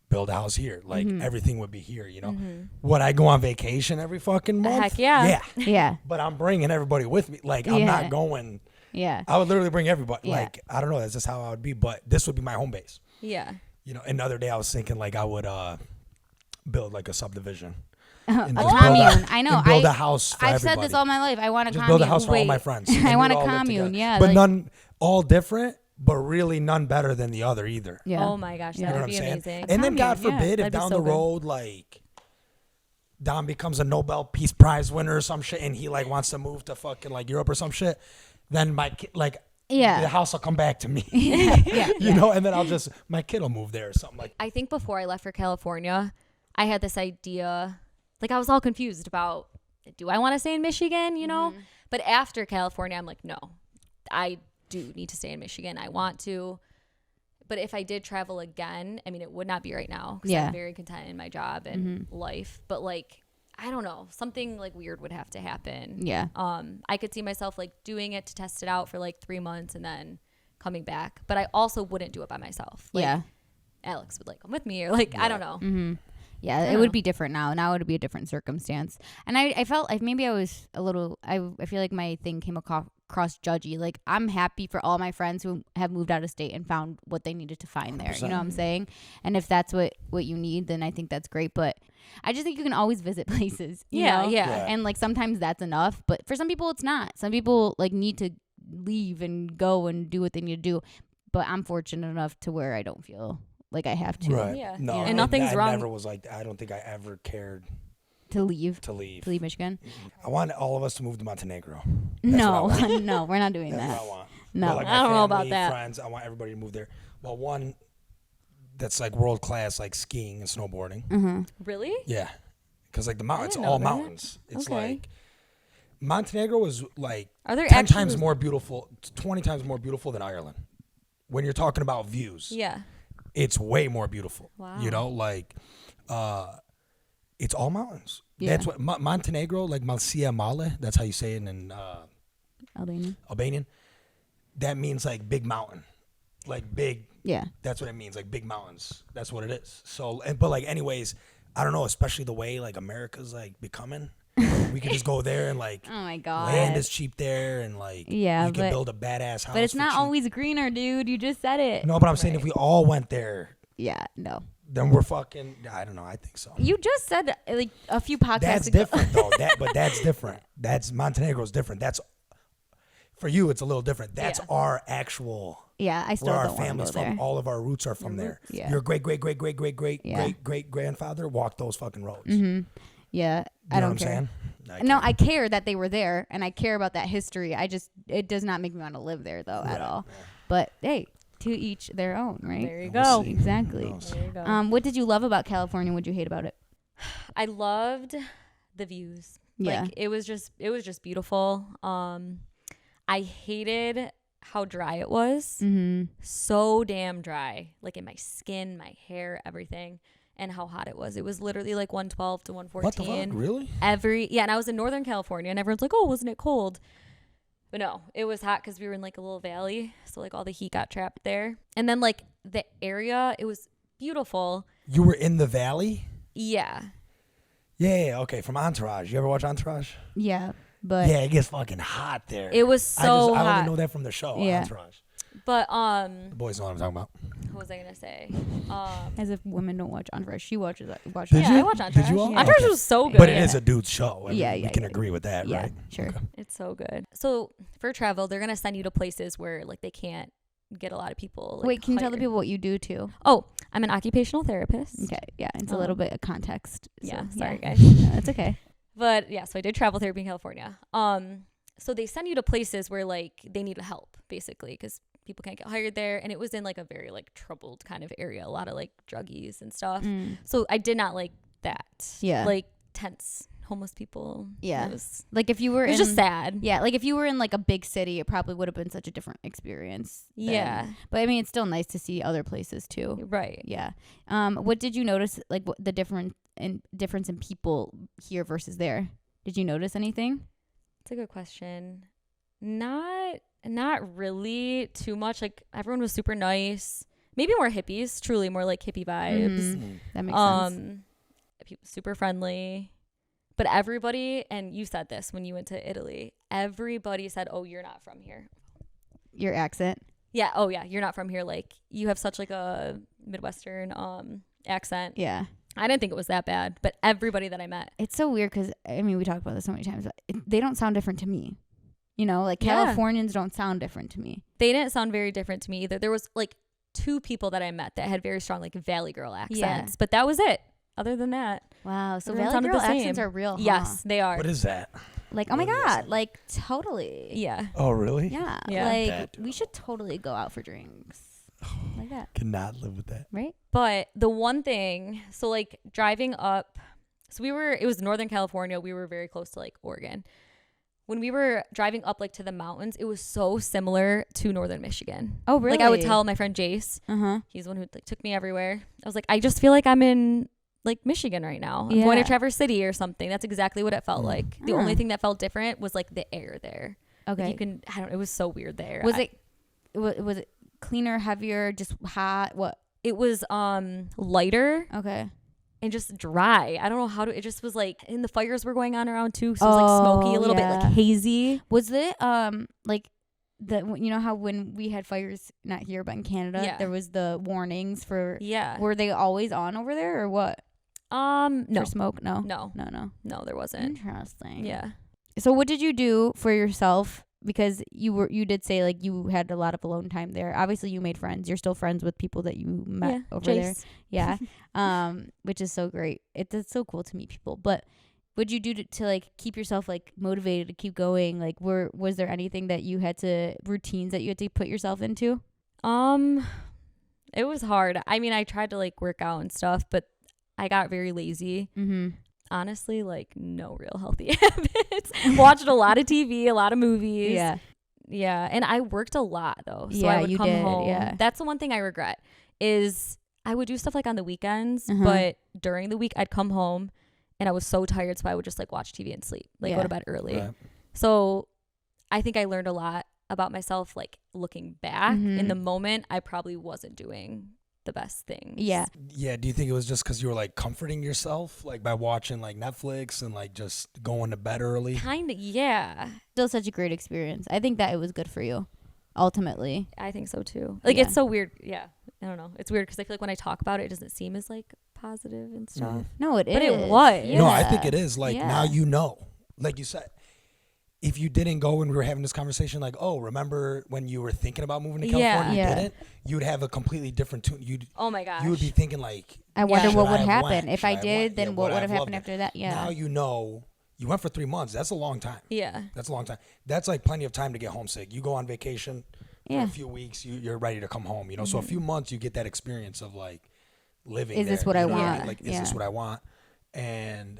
build a house here. Like, everything would be here, you know? Would I go on vacation every fucking month? Heck yeah. Yeah. Yeah. But I'm bringing everybody with me. Like, I'm Yeah. not going. Yeah. I would literally bring everybody. Yeah. Like, I don't know. That's just how I would be. But this would be my home base. Yeah. You know, another day I was thinking, like, I would build, like, a subdivision. A And just commune. I know. And build a house for I've everybody. said this all my life. I want a Just commune. build a house for all my Wait. friends. I And want we'd a all live commune. together. Yeah. But like- none, all different, but really none better than the other either. Yeah. Oh my gosh, You that You know would what I'm be saying? amazing. And then, commune, God yeah, forbid, if that'd be down so the good. road, like, Don becomes a Nobel Peace Prize winner or some shit, and he, like, wants to move to fucking, like, Europe or some shit, then my kid, like, Yeah. the house will come back to me. yeah. You know, and then my kid will move there or something like. I think before I left for California, I had this idea, like I was all confused about, do I want to stay in Michigan, you know? But after California, I'm like, no, I do need to stay in Michigan. I want to. But if I did travel again, I mean, it would not be right now because Yeah. I'm very content in my job and life. But like, I don't know, something like weird would have to happen. Yeah. I could see myself like doing it to test it out for like 3 months and then coming back. But I also wouldn't do it by myself. Like, Yeah. Alex would like come with me or like, I don't know. Yeah, it would be different now. Now it would be a different circumstance. And I felt like maybe I was a little, I feel like my thing came across judgy. Like, I'm happy for all my friends who have moved out of state and found what they needed to find there. You know what I'm saying? And if that's what you need, then I think that's great. But I just think you can always visit places. You know? Yeah. And like sometimes that's enough. But for some people, it's not. Some people like need to leave and go and do what they need to do. But I'm fortunate enough to where I don't feel like I have to. Right. Yeah. No, And nothing's I wrong. never was like. I don't think I ever cared To leave. to leave. To leave Michigan? I want all of us to move to Montenegro. No, what I want. no, we're not doing That's that. what I want. No. But, like, I my don't know about family, that. Friends, I want everybody to move there. Well, one that's like world class, like skiing and snowboarding. Really? Yeah, because like the mountains, didn't know all that. mountains. It's Okay. like Montenegro is like Are there 10 actually- times more beautiful, 20 times more beautiful than Ireland. When you're talking about views, Yeah. it's way more beautiful. Wow. You know, like it's all mountains. Yeah. That's what Montenegro, like Malsia Male. That's how you say it in Albanian. That means like big mountain, like big. Yeah. That's what it means, like big mountains. That's what it is. So, but like, anyways, I don't know, especially the way like America's like becoming. We could just go there and like, Oh my god, land is cheap there, and like, Yeah, you but- can build a badass house. but it's for not cheap. always greener, dude. You just said it. No, but I'm saying if we all went there, Yeah, no. then we're fucking. I don't know. I think so. You just said like a few podcasts That's ago. different though. But that's different. That's Montenegro's different. That's for you. It's a little different. That's our actual. Yeah, I still Where our don't want to family's go there. from. All of our roots are from there. Yeah. Your great Yeah. great grandfather walked those fucking roads. Mm-hmm. Yeah, You I know don't what I'm care. saying? No, I care that they were there, and I care about that history. It does not make me want to live there though at all. Yeah. But hey, to each their own, right? There you We'll go. see. Exactly. Who knows? There you go. What did you love about California? What did you hate about it? I loved the views. Yeah. Like it was just beautiful. I hated how dry it was. Mm-hmm. So damn dry. Like in my skin, my hair, everything. And how hot it was. It was literally like 112 to 114. What the fuck? Really? And I was in Northern California and everyone's like, "Oh, wasn't it cold?" But no, it was hot because we were in like a little valley. So like all the heat got trapped there. And then like the area, it was beautiful. You were in the valley? Yeah. Yeah. Okay. From Entourage. You ever watch Entourage? Yeah, but Yeah, it gets fucking hot there. It was so I hot. only know that from the show. Yeah. Entourage. But The boys know what I'm talking about. what was I gonna say? as if women don't watch Entourage, she watches it. Did Yeah, you? I watch Did Entourage. you all? Yeah. Entourage Okay. was so good. But it is a dude's show. I mean, Yeah, we yeah, can yeah. agree with that, Yeah, right? sure. Okay. It's so good. So for travel, they're gonna send you to places where like they can't get a lot of people. Like, Wait, can you tell the hired. people what you do too? Oh, I'm an occupational therapist. Okay, yeah, it's a little bit of context. So, Yeah, sorry guys. No, it's okay. But yeah, so I did travel therapy in California. So they send you to places where like they need help basically because people can't get hired there, and it was in like a very like troubled kind of area, a lot of like druggies and stuff. So I did not like that. Yeah. like tense homeless people. Yeah. it was, Like if you were it was in, just sad. Yeah, like if you were in like a big city, it probably would have been such a different experience. than- Yeah. but I mean, it's still nice to see other places too. Right. Yeah. What did you notice? Like what the difference in people here versus there? Did you notice anything? It's a good question. Not really too much. Like everyone was super nice. Maybe more hippies, truly more like hippie vibes. Mhm. That makes sense. Super friendly. But everybody, and you said this when you went to Italy, everybody said, "Oh, you're not from here." Your accent. Yeah. Oh, yeah. You're not from here. Like you have such like a Midwestern accent. Yeah. I didn't think it was that bad, but everybody that I met. It's so weird because I mean we talked about this so many times, but they don't sound different to me. You know, like Yeah. Californians don't sound different to me. They didn't sound very different to me either. There was like 2 people that I met that had very strong like Valley Girl accents, but that was it. Other than that, Wow. So everyone Valley sounded Girl the same. accents are real. Huh? Yes, they are. What is that? Like, oh my What is God. it? Like, totally. Yeah. Oh, really? Yeah. Yeah. Like, That- we should totally go out for drinks. Like that. Cannot live with that. Right? But the one thing, so like driving up, so it was Northern California. We were very close to like Oregon. When we were driving up like to the mountains, it was so similar to Northern Michigan. Oh, really? Like I would tell my friend Jace, Uh-huh. he's the one who like took me everywhere. I was like, I just feel like I'm in like Michigan right now. I'm going Yeah. to Traverse City or something. That's exactly what it felt like. The only thing that felt different was like the air there. Okay. Like, it was so weird there. was it cleaner, heavier, just hot? What? It was lighter Okay. and just dry. I don't know how to. It just was like, and the fires were going on around too, so it was like smoky, a little bit yeah. like hazy. Was it like you know how when we had fires, not here but in Canada, Yeah. there was the warnings for. Yeah. Were they always on over there or what? No, For smoke? No. no, No. there wasn't. Interesting. Yeah. So what did you do for yourself? Because you did say like you had a lot of alone time there. Obviously you made friends. You're still friends with people that you met over there. Jace. Yeah. Which is so great. It's so cool to meet people. But what'd you do to like keep yourself like motivated to keep going? Like was there anything that you had to routines that you had to put yourself into? It was hard. I mean, I tried to like work out and stuff, but I got very lazy. Mm-hmm. Honestly, like no real healthy habits. Watched a lot of TV, a lot of movies. Yeah. And I worked a lot though. So Yeah, I would you come did, home. yeah. That's the one thing I regret is I would do stuff like on the weekends, Uh-huh. but during the week I'd come home and I was so tired, so I would just like watch TV and sleep, like go to bed early. Right. So I think I learned a lot about myself, like looking back. In the moment, I probably wasn't doing the best things. Yeah. Do you think it was just because you were like comforting yourself, like by watching like Netflix and like just going to bed early? Kind of, yeah. Still such a great experience. I think that it was good for you, ultimately. I think so too. Like it's so weird. Yeah, I don't know. It's weird because I feel like when I talk about it, it doesn't seem as like positive and stuff. No, it is. But it was. No, I think it is. Like Yeah. now you know. Like you said, if you didn't go when we were having this conversation, like, oh, remember when you were thinking about moving to California, Yeah. you didn't, you would have a completely different tune. Oh my gosh. You would be thinking like, I wonder should what I would have happen. went? If Should I I have did, went? then Yeah, what would I would have have happened loved after that? Yeah. Now you know. You went for 3 months. That's a long time. Yeah. That's a long time. That's like plenty of time to get homesick. You go on vacation for Yeah. a few weeks, you're ready to come home. You know, so a few months you get that experience of like living. Is this there, what I you know what want? mean? Like, is this what I want? And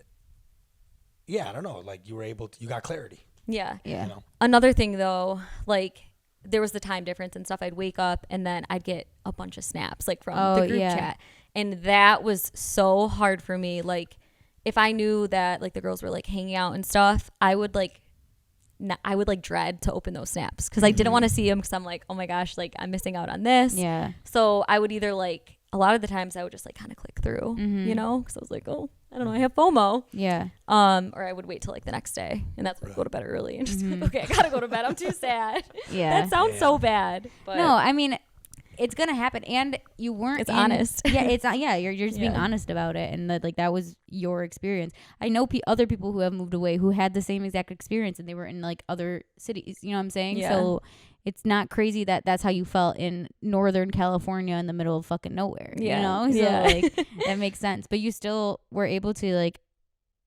yeah, I don't know. Like you were able to, you got clarity. Yeah. Yeah. You know? Another thing though, like there was the time difference and stuff. I'd wake up and then I'd get a bunch of snaps like from the group chat. And that was so hard for me. Like if I knew that like the girls were like hanging out and stuff, I would like dread to open those snaps because I didn't want to see them because I'm like, oh my gosh, like I'm missing out on this. Yeah. So I would either like, a lot of the times I would just like kind of click through, you know, because I was like, oh, I don't know, I have FOMO. Yeah. Or I would wait till like the next day, and that's when I go to bed early and just be like, okay, I gotta go to bed. I'm too sad. Yeah. That sounds so bad. But No, I mean, it's gonna happen, and you weren't. It's honest. Yeah, it's yeah. You're just being honest about it, and that was your experience. I know other people who have moved away who had the same exact experience, and they were in like other cities. You know what I'm saying? Yeah. So it's not crazy that that's how you felt in Northern California in the middle of fucking nowhere. Yeah. You know? So Yeah. like that makes sense. But you still were able to like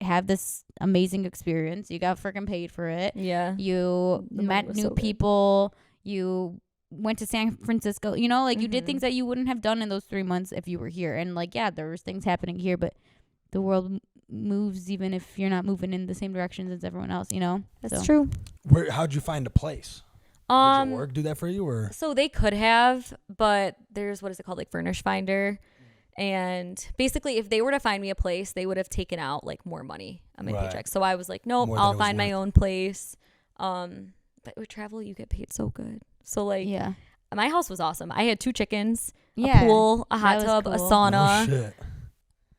have this amazing experience. You got freaking paid for it. yeah, You The money met was new so good. people. You went to San Francisco. You know, like you did things that you wouldn't have done in those 3 months if you were here. And like, yeah, there was things happening here, but the world moves even if you're not moving in the same directions as everyone else. You know, that's true. How'd you find a place? Did your work do that for you, or? So they could have, but there's what is it called, like Furnish Finder, and basically if they were to find me a place, they would have taken out like more money on my paycheck. So I was like, nope, More than it I'll was find my worth. own place. But with travel, you get paid so good. So like, yeah, my house was awesome. I had 2 chickens, yeah, a pool, a hot was tub, a cool. sauna. Oh, shit.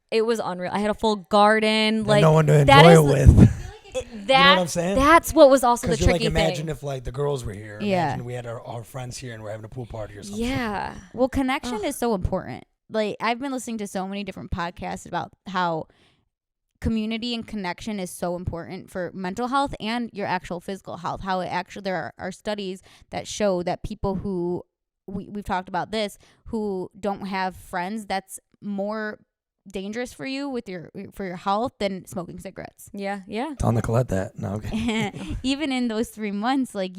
It was unreal. I had a full garden. And Like no one to that enjoy is it with. that. what I'm saying? That's what was also the Because you're like, tricky imagine thing. if like the girls were here. Yeah. Imagine we had our friends here and we're having a pool party or something. Yeah. Well, connection is so important. Like I've been listening to so many different podcasts about how community and connection is so important for mental health and your actual physical health. How it actually there are studies that show that people who we've talked about this who don't have friends, that's more dangerous for you with your health than smoking cigarettes. Yeah. Yeah. Tell Nicolette that. No, okay. Even in those 3 months, like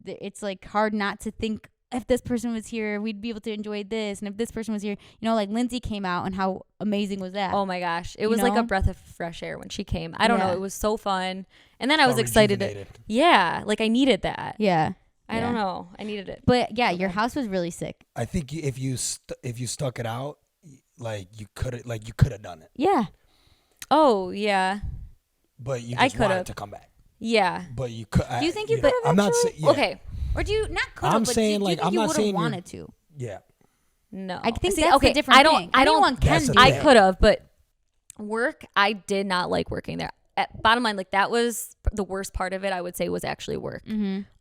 it's like hard not to think, if this person was here, we'd be able to enjoy this, and if this person was here, you know, like Lindsay came out, and how amazing was that? Oh my gosh. It was like know? a breath of fresh air when she came. I don't know. Yeah. It was so fun. And then I was Felt excited. rejuvenated. Yeah. Like I needed that. Yeah, I don't know. I needed it. but yeah, your house was really sick. I think if you stuck it out, like you could have done it, Yeah. Oh yeah. but you I just wanted could've. to come back. Yeah. But you could. Do you think you know, could have I'm not actually? saying. Yeah, Okay. Or do you not could I'm have? But saying, do you like, think I'm you not would have saying you're- wanted to? Yeah. No. I think See, that's okay, a different I don't. thing. I don't. Anyone can That's do the I thing. could have, but work. I did not like working there. Bottom line, like that was the worst part of it. I would say was actually work.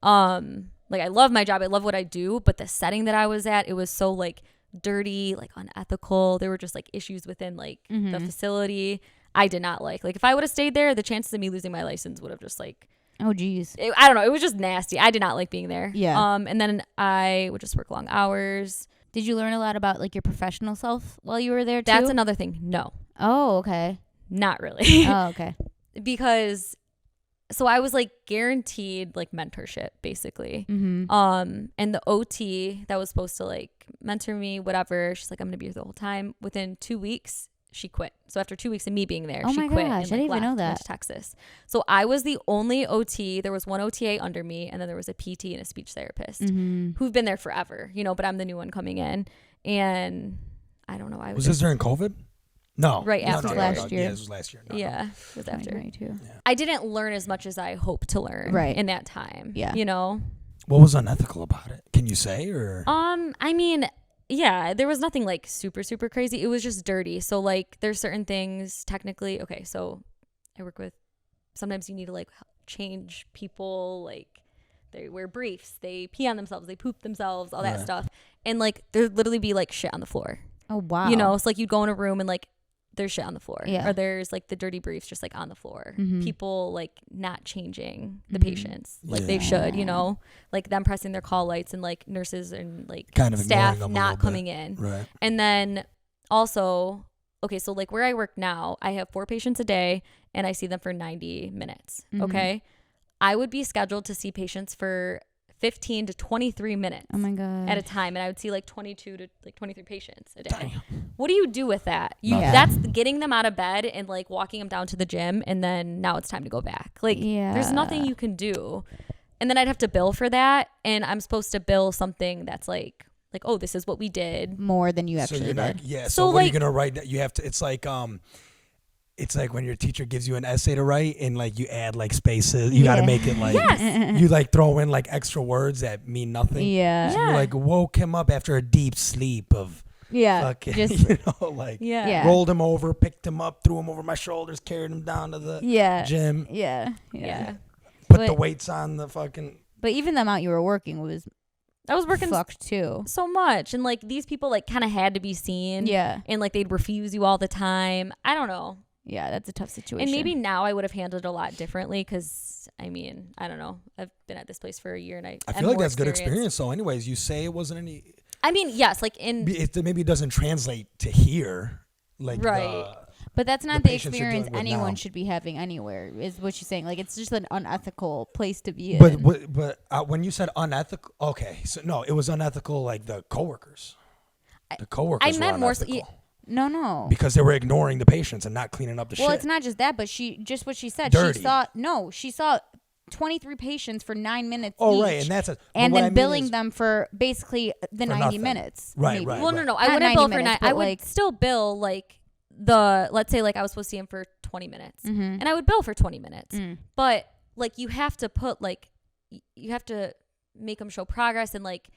Like I love my job. I love what I do, but the setting that I was at, it was so like dirty, like unethical. There were just like issues within like the facility. I did not like. Like if I would have stayed there, the chances of me losing my license would have just like. Oh geez. I don't know. It was just nasty. I did not like being there. Yeah. And then I would just work long hours. Did you learn a lot about like your professional self while you were there too? That's another thing. No, Oh okay. not really. Oh okay. Because so I was like guaranteed like mentorship basically. Mm-hmm. And the OT that was supposed to like mentor me, whatever, she's like, I'm gonna be here the whole time. Within 2 weeks, she quit. So after 2 weeks of me being there, Oh she my quit. gosh, and, I didn't even know left, went that. to Texas. So I was the only OT. There was one OTA under me, and then there was a PT and a speech therapist who've been there forever, you know, but I'm the new one coming in. And I don't know. Was this during COVID? No. Right No, after. no, Last year. Yeah, this was last year. No, Yeah, it was after. 2022. I didn't learn as much as I hoped to learn Right. in that time. Yeah. You know? What was unethical about it? Can you say, or? I mean, yeah, there was nothing like super, super crazy. It was just dirty. So like there's certain things technically. Okay, so I work with, sometimes you need to like change people, like they wear briefs, they pee on themselves, they poop themselves, all that Right. stuff. And like there'd literally be like shit on the floor. Oh wow. You know, it's like you'd go in a room and like there's shit on the floor. Yeah. Or there's like the dirty briefs just like on the floor. Mhm. People like not changing the Mhm. patients like they should, you Yeah. know, like them pressing their call lights and like nurses and like Kind of staff ignoring them a not little coming bit. in. Right. And then also, okay, so like where I work now, I have 4 patients a day and I see them for 90 minutes. Mhm. Okay. I would be scheduled to see patients for 15 to 23 minutes Oh my god. at a time. And I would see like 22 to like 23 patients a day. Damn. What do you do with that? Yeah. That's getting them out of bed and like walking them down to the gym. And then now it's time to go back. Like there's nothing you can do. And then I'd have to bill for that. And I'm supposed to bill something that's like, oh, this is what we did. more than you So actually you're did. not. Yeah. So, So what are you like- gonna write? That you have to. It's like when your teacher gives you an essay to write and like you add like spaces. You got to Yeah. make it like Yes. you like throw in like extra words that mean nothing. Yeah. So you're like woke him up after a deep sleep of Yeah. fucking, Just you know, like Yeah. rolled him over, picked him up, threw him over my shoulders, carried him down to the yeah. gym, Yeah. Yeah. put But- the weights on the fucking. But even the amount you were working was I was working fucked too. so much. And like these people like kind of had to be seen. Yeah. And like they'd refuse you all the time. I don't know. Yeah, that's a tough situation. And maybe now I would have handled it a lot differently because, I mean, I don't know. I've been at this place for a year and I I'm feel like more that's good experienced. experience. So, anyways, you say it wasn't any. I mean, yes, like in Maybe it doesn't translate to here, like Right. But that's not the the patients you're experience dealing with anyone now. should be having anywhere, is what she's saying. Like, it's just an unethical place to be in. But when you said unethical, okay, so no, it was unethical. Like the coworkers, the coworkers. I were meant more so- unethical no. because they were ignoring the patients and not cleaning up the Well, shit. it's not just that, but just what she said. Dirty. She saw 23 patients for 9 minutes Oh, each. right, and that's and what I then mean billing is- them for basically the For 90 nothing. minutes. Right, maybe. right. Well, no, I Not wouldn't 90 bill for minutes, 9. but I would like- still bill like let's say like I was supposed to see him for 20 minutes Mhm. and I would bill for 20 minutes. Mm. But like you have to put like, you have to make them show progress and like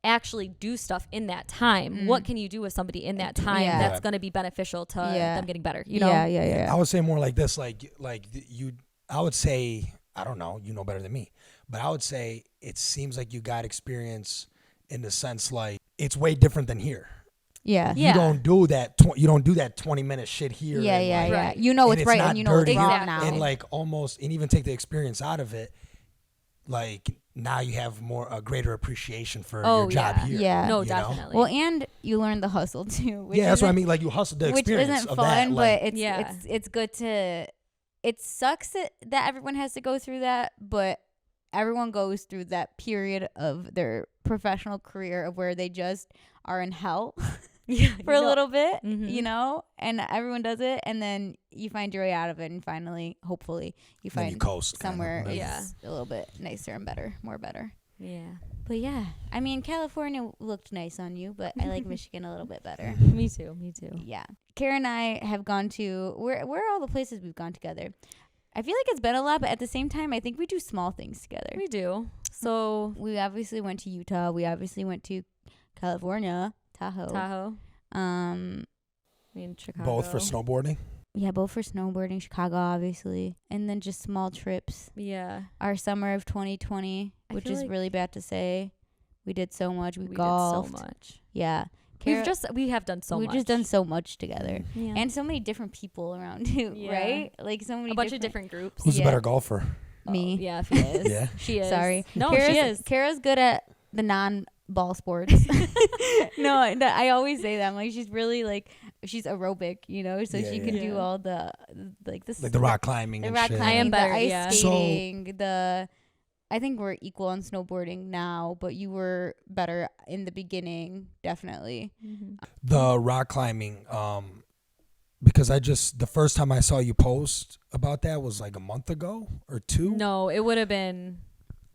actually do stuff in that time. What can you do with somebody in that time Yeah. that's Right. going to be beneficial to Yeah. them getting better, you know? Yeah. I would say more like this, like you. I would say, I don't know, you know better than me, but I would say it seems like you got experience in the sense like it's way different than here. Yeah. Yeah. You don't do that. You don't do that 20-minute shit here. Yeah, and, yeah, like, yeah. Right. You know and it's right not and you know it's dirty, wrong Exactly. now. and like almost, and even take the experience out of it. Like now you have a greater appreciation for your job yeah. here. Yeah. No, you know? definitely. Well, and you learn the hustle too. Which Yeah, that's what I isn't- mean. Like you hustled the Which experience isn't of fun, that. Like, but it's good to. It sucks that everyone has to go through that, but everyone goes through that period of their professional career of where they just are in hell yeah, for a little bit, Mhm. you know, and everyone does it, and then you find your way out of it, and finally, hopefully, you then find you coast kind of, somewhere right? Yeah. is a little bit nicer and better, more better. Yeah. But yeah, I mean, California looked nice on you, but I like Michigan a little bit better. Me too. Me too. Yeah. Kara and I have gone to, where are all the places we've gone together? I feel like it's been a lot, but at the same time, I think we do small things together. We do. So We obviously went to Utah. We obviously went to California, Tahoe. Tahoe. I mean Chicago. Both for snowboarding. Yeah, both for snowboarding, Chicago, obviously. And then just small trips. Yeah. Our summer of 2020, I which feel is like- really bad to say. We did so much. We We golfed. did so much. Yeah. We have done so We've much. just done so much together. Yeah. And so many different people around too, Yeah. right? Like so many a bunch of different groups. Who's Yeah. the better golfer? Me. Oh, yeah, Fia is. Yeah. She is. Sorry. No, Kara's, she is. Kara's good at the non-ball sports. no, I always say that. I'm like, she's really like, she's aerobic, you know, so Yeah, she yeah. can do Yeah. all the, like this. Like the rock climbing the and rock shit. climbing, I am better, the ice yeah. So- skating, I think we're equal on snowboarding now, but you were better in the beginning, definitely. Mhm. The rock climbing, because the first time I saw you post about that was like a month ago or two. No, it would have been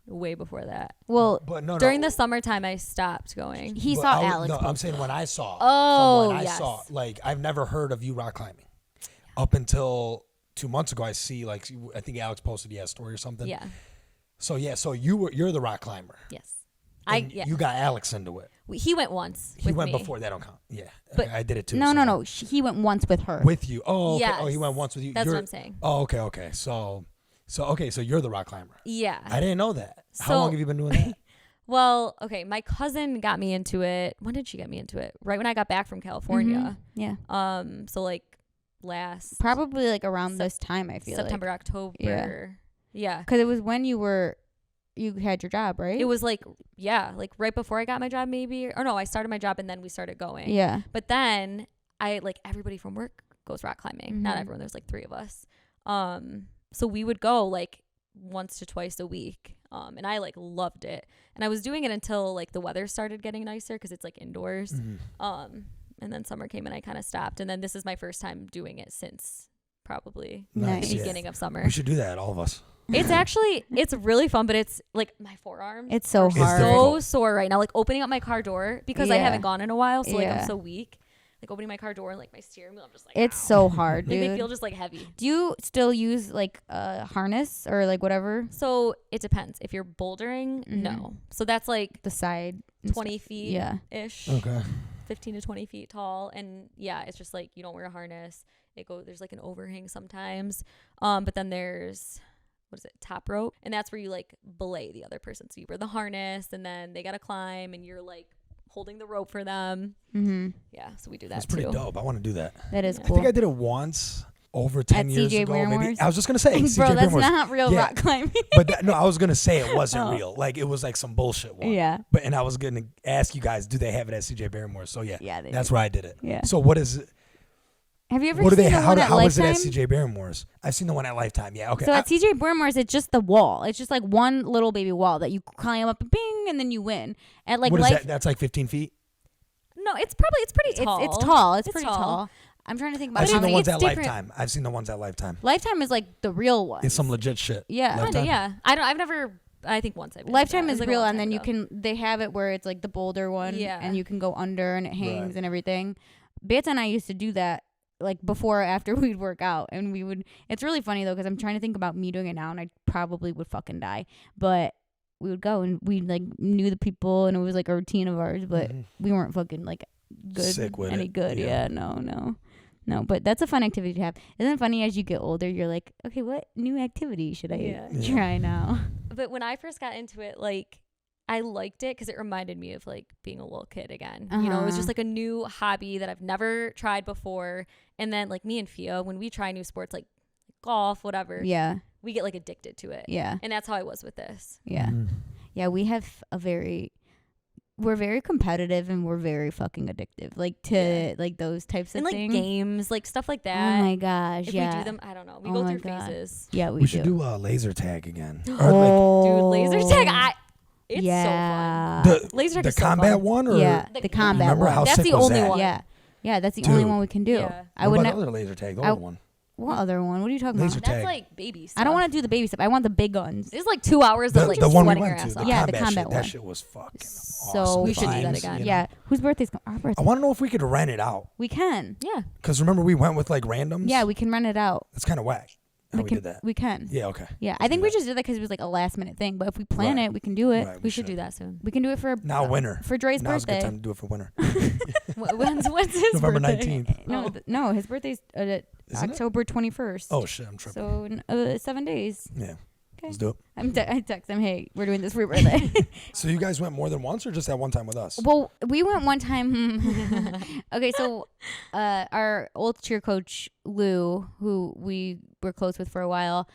way before that. Well, But no, During the summertime, I stopped going. he But saw I- Alex. No, I'm post saying it. when I saw. Oh, from when I yes. saw, like, I've never heard of you rock climbing. Up until 2 months ago, I see, like, I think Alex posted a story or something. Yeah. So yeah, so you're the rock climber. Yes. And you got Alex into it. He went once. He with went me. before. That don't count. Yeah, But- I did it too. No. He went once with her. With you. Oh, okay. Oh, he Yes. went once with you. That's You're- what I'm saying. Oh, okay. So you're the rock climber. Yeah. I didn't know that. How So- long have you been doing that? Well, okay. My cousin got me into it. When did she get me into it? Right when I got back from California. Yeah. So like last Probably like around this time, I feel September, October. Yeah. Because it was when you had your job, right? It was like right before I got my job, maybe. Or no, I started my job and then we started going. Yeah. But then everybody from work goes rock climbing. Not Mhm. everyone. There's like 3 of us. So we would go like once to twice a week. And I like loved it. And I was doing it until like the weather started getting nicer because it's like indoors. Mhm. And then summer came and I kind of stopped. And then this is my first time doing it since probably Nice. the Yeah. beginning of summer. We should do that, all of us. It's really fun, but it's like my forearms. It's so It's hard. so difficult. sore right now. Like opening up my car door because I Yeah. haven't gone in a while. So like Yeah. I'm so weak. Like opening my car door and like my steering wheel, I'm just like, It's ow. so hard, Like, they dude. feel just like heavy. Do you still use like a harness or like whatever? So it depends. If you're bouldering, Mhm. no. So that's like The side. and 20 stuff. feet Yeah. ish, Okay. 15 to 20 feet tall. And yeah, it's just like you don't wear a harness. There's like an overhang sometimes. But then there's, what is it, top rope. And that's where you like belay the other person. So you wear the harness and then they got to climb and you're like holding the rope for them. Mm-hmm. Yeah, so we do that That's pretty too. dope. I want to do that. That is Yeah. I cool. think I did it once over 10 years CJ ago. Maybe. Barrymore's? I was just going to say, CJ Bro, that's Barrymore's. not real Yeah. rock climbing. But no, I was going to say it wasn't Oh. real. Like, it was like some bullshit one. Yeah. And I was going to ask you guys, do they have it at CJ Barrymore's? So yeah, Yeah. that's where I did it. Yeah. So what is it? Have you ever What do seen they the how one do- at how is it Lifetime? at CJ Barrymore's? I've seen the one at Lifetime. Yeah, okay. So at CJ Barrymore's, it's just the wall. It's just like one little baby wall that you climb up and bing, and then you win. At like what is Life, that? That's like 15 feet. No, it's pretty tall. It's tall. It's It's pretty tall. tall. I'm trying to think about I've how seen the many. ones it's at different. Lifetime. I've seen the ones at Lifetime. Lifetime is like the real one. It's some legit shit. Yeah. Lifetime? Kinda, yeah. I've never. I think once I've been to Lifetime that. is It was, like, a real, long and time then you ago. can. They have it where it's like the boulder one, Yeah. and you can go under, and it hangs Right. and everything. Beta and I used to do that like before or after we'd work out, and we would. It's really funny though because I'm trying to think about me doing it now, and I probably would fucking die, but. We would go and we like knew the people and it was like a routine of ours, but Mhm. we weren't fucking like good, Sick with any it. good. Yeah. Yeah, no. But that's a fun activity to have. Isn't it funny as you get older, you're like, okay, what new activity should I Yeah. try now? But when I first got into it, like I liked it because it reminded me of like being a little kid again. You know, it was Uh-huh. just like a new hobby that I've never tried before. And then like me and Fia, when we try new sports like golf, whatever, Yeah, we get like addicted to it. yeah, And that's how I was with this. yeah. Mhm. Yeah, we have we're very competitive and we're very fucking addictive. Like to Yeah. like those types of And like things. games, like stuff like Oh that. my gosh, if yeah. we do them, I don't know. We Oh go my through God. phases. Yeah, We should do laser tag again. Or like Oh, Dude, laser tag, it's yeah. so fun. Laser tag the is so combat fun. one or Yeah, The the combat remember one. how That's sick the was only that? one. Yeah, that's the only Dude. one we can do. Yeah. I what would about never. the other laser tag? The I- old one. What other one? What are you talking Laser about? tag. That's like baby stuff. I don't want to do the baby stuff. I want the big guns. It's like 2 hours of like The one we sweating your went to. ass The off. Yeah, the combat combat shit. one. That shit was fucking So awesome. We should do that times, again. you know? Yeah, whose birthday's our I birthday? want to know if we could rent it out. We can. Yeah. Because remember, we went with like randoms? Yeah, we can run it out. It's kind of whack how we can, did that. We can. Yeah, okay. Yeah, I think do we that. just did that because it was like a last minute thing. But if we plan Right. it, we can do it. Right, We should do that soon. We can do it for Now winter. for Dre's Now's a good birthday. time to do it for winter. When's his November birthday? 19th. No, Oh. no, his birthday's Isn't it? October 21st. Oh, shit, I'm tripping. So 7 days. Yeah. Okay. Let's do it. I text him, hey, we're doing this for your birthday. So you guys went more than once or just that one time with us? Well, we went one time. Okay, so our old cheer coach Lou, who we were close with for a while,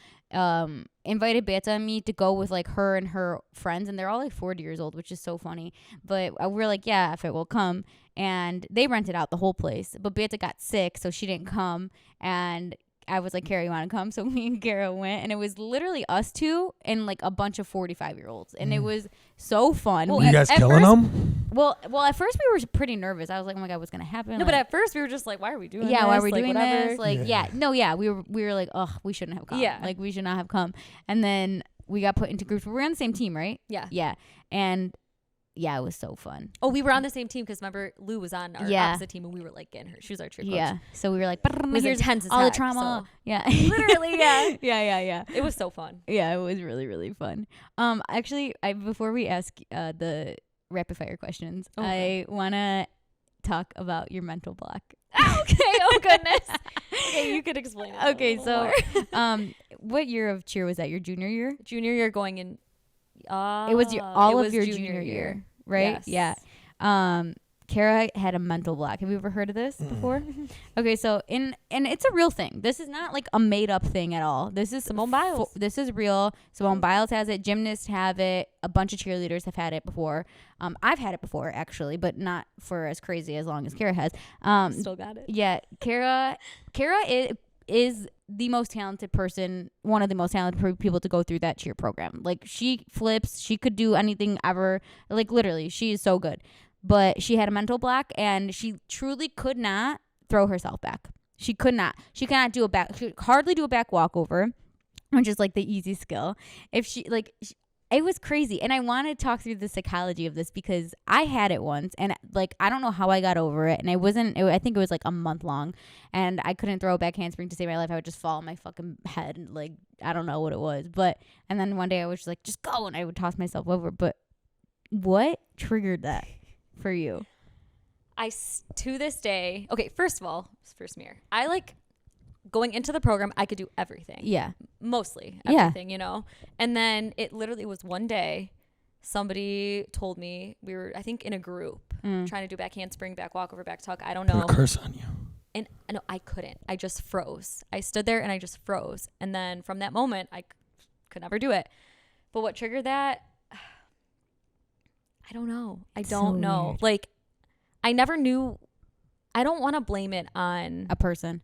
invited Beta and me to go with like her and her friends, and they're all like 40 years old, which is so funny. But we're like, yeah, if it will come, and they rented out the whole place. But Beta got sick, so she didn't come, and I was like, Kara, you want to come? So me and Kara went, and it was literally us two and like a bunch of 45-year-olds, and it was so fun. Well, Were you guys at killing first- them? Well, at first we were pretty nervous. I was like, oh my God, what's gonna happen? No, Like, but at first we were just like, why are we doing this? yeah, why are we Like, doing whatever. this? Like, Yeah. we were like, ugh, we shouldn't have come. Yeah. Like, we should not have come. And then we got put into groups. We were on the same team, right? Yeah. Yeah. And yeah, it was so fun. Oh, we were on the same team because remember Lou was on our opposite team and we were like getting her. She was our cheer coach. Yeah. So we were like, It was here's intense as all the heck, trauma. so- Yeah. Literally, yeah. Yeah. It was so fun. Yeah, it was really, really fun. Actually, before we ask the rapid fire questions, Okay. I want to talk about your mental block. Okay. Oh goodness. Okay, you could explain it. Okay, a so little more. what year of cheer was that? Your junior year? Junior year going in. It was all it of your was junior year, right? Yes. Yeah. Kara had a mental block. Have you ever heard of this before? Okay, so and it's a real thing. This is not like a made up thing at all. This is Simone Biles. This is real. Simone Biles has it. Gymnasts have it. A bunch of cheerleaders have had it before. I've had it before actually, but not for as crazy as long as Kara has. Still got it. Yeah, Kara is the most talented person, one of the most talented people to go through that cheer program. Like she flips, she could do anything ever. Like literally, she is so good. But she had a mental block and she truly could not throw herself back. She could not. She cannot do she could hardly do a back walkover, which is like the easy skill. If it was crazy. And I want to talk through the psychology of this because I had it once and like, I don't know how I got over it. And I think it was like a month long and I couldn't throw a back handspring to save my life. I would just fall on my fucking head and like, I don't know what it was. And then one day I was just like, just go. And I would toss myself over. But what triggered that for you? To this day, okay, first of all, first mirror. I like going into the program, I could do everything. Yeah. Mostly Yeah. everything, you know? And then it literally was one day, somebody told me, we were, I think, in a group trying to do back handspring, back walkover, back tuck. I don't know. Put a curse on you. And no, I couldn't. I just froze. I stood there and I just froze. And then from that moment, I could never do it. But what triggered that? I don't know. I don't know. Weird. Like, I never knew. I don't want to blame it on A person.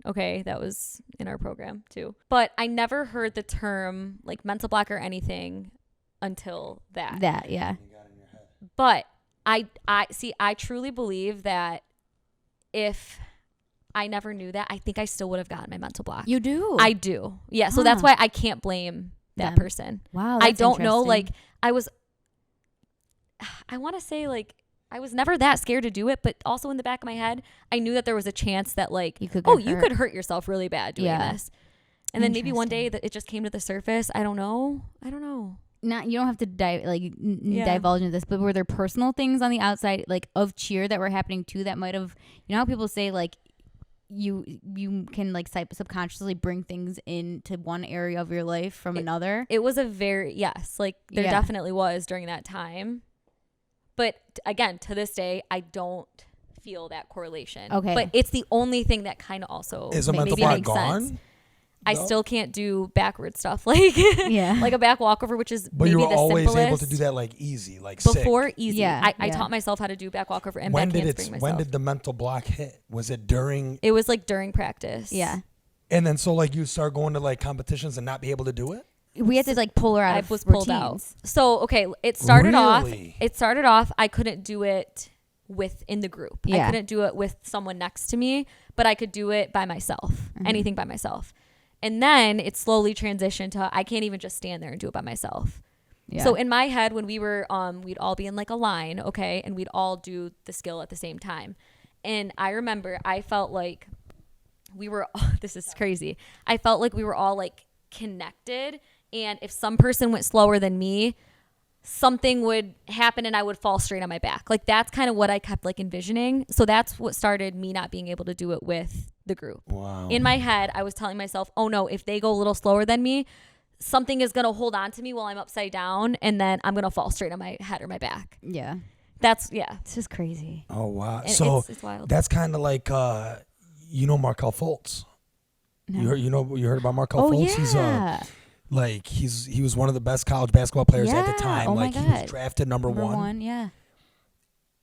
Okay, that was in our program too. But I never heard the term like mental block or anything until that. That, yeah. But I truly believe that if I never knew that, I think I still would have gotten my mental block. You do? I do. Yeah. So Huh. that's why I can't blame that Them. person. Wow. I that's don't know. interesting. Like I want to say like I was never that scared to do it, but also in the back of my head, I knew that there was a chance that like, You could oh, get you hurt. could hurt yourself really bad doing Yeah. this. And then maybe one day Interesting. that it just came to the surface. I don't know. Not, you don't have to Yeah. divulge into this, but were there personal things on the outside, like of cheer, that were happening too that might have, you know how people say like you can like subconsciously bring things into one area of your life from another? It was a very, yes, like there Yeah. definitely was during that time. But again, to this day, I don't feel that correlation. Okay. But it's the only thing that kind of also Is a mental maybe block makes sense. gone? I No? still can't do backward stuff like Yeah. like a back walkover, which is But maybe you were the always simplest. able to do that like easy, like Before sick. easy. Yeah, I yeah. taught myself how to do back walkover and When back did handspring myself. when did the mental block hit? Was it during? It was like during practice. Yeah. And then so like you start going to like competitions and not be able to do it? We had to like pull her out I of was pulled out. routines. So okay, it started Really? off. I couldn't do it within the group. I Yeah. couldn't do it with someone next to me, but I could do it by myself. Mm-hmm. Anything by myself. And then it slowly transitioned to I can't even just stand there and do it by myself. Yeah. So in my head, when we were, we'd all be in like a line, okay, and we'd all do the skill at the same time. And I remember I felt like we were. This is crazy. I felt like we were all like connected, and if some person went slower than me, something would happen and I would fall straight on my back. Like that's kind of what I kept like envisioning. So that's what started me not being able to do it with the group. Wow. In my head, I was telling myself, oh no, if they go a little slower than me, something is going to hold on to me while I'm upside down and then I'm going to fall straight on my head or my back. Yeah. That's, yeah. It's just crazy. Oh wow. And So it's wild. that's kind of like you know Markel Fultz. No. You heard about Markel Oh Fultz? yeah. He was one of the best college basketball players at the Yeah. time. Oh my like he was God. drafted number one Yeah.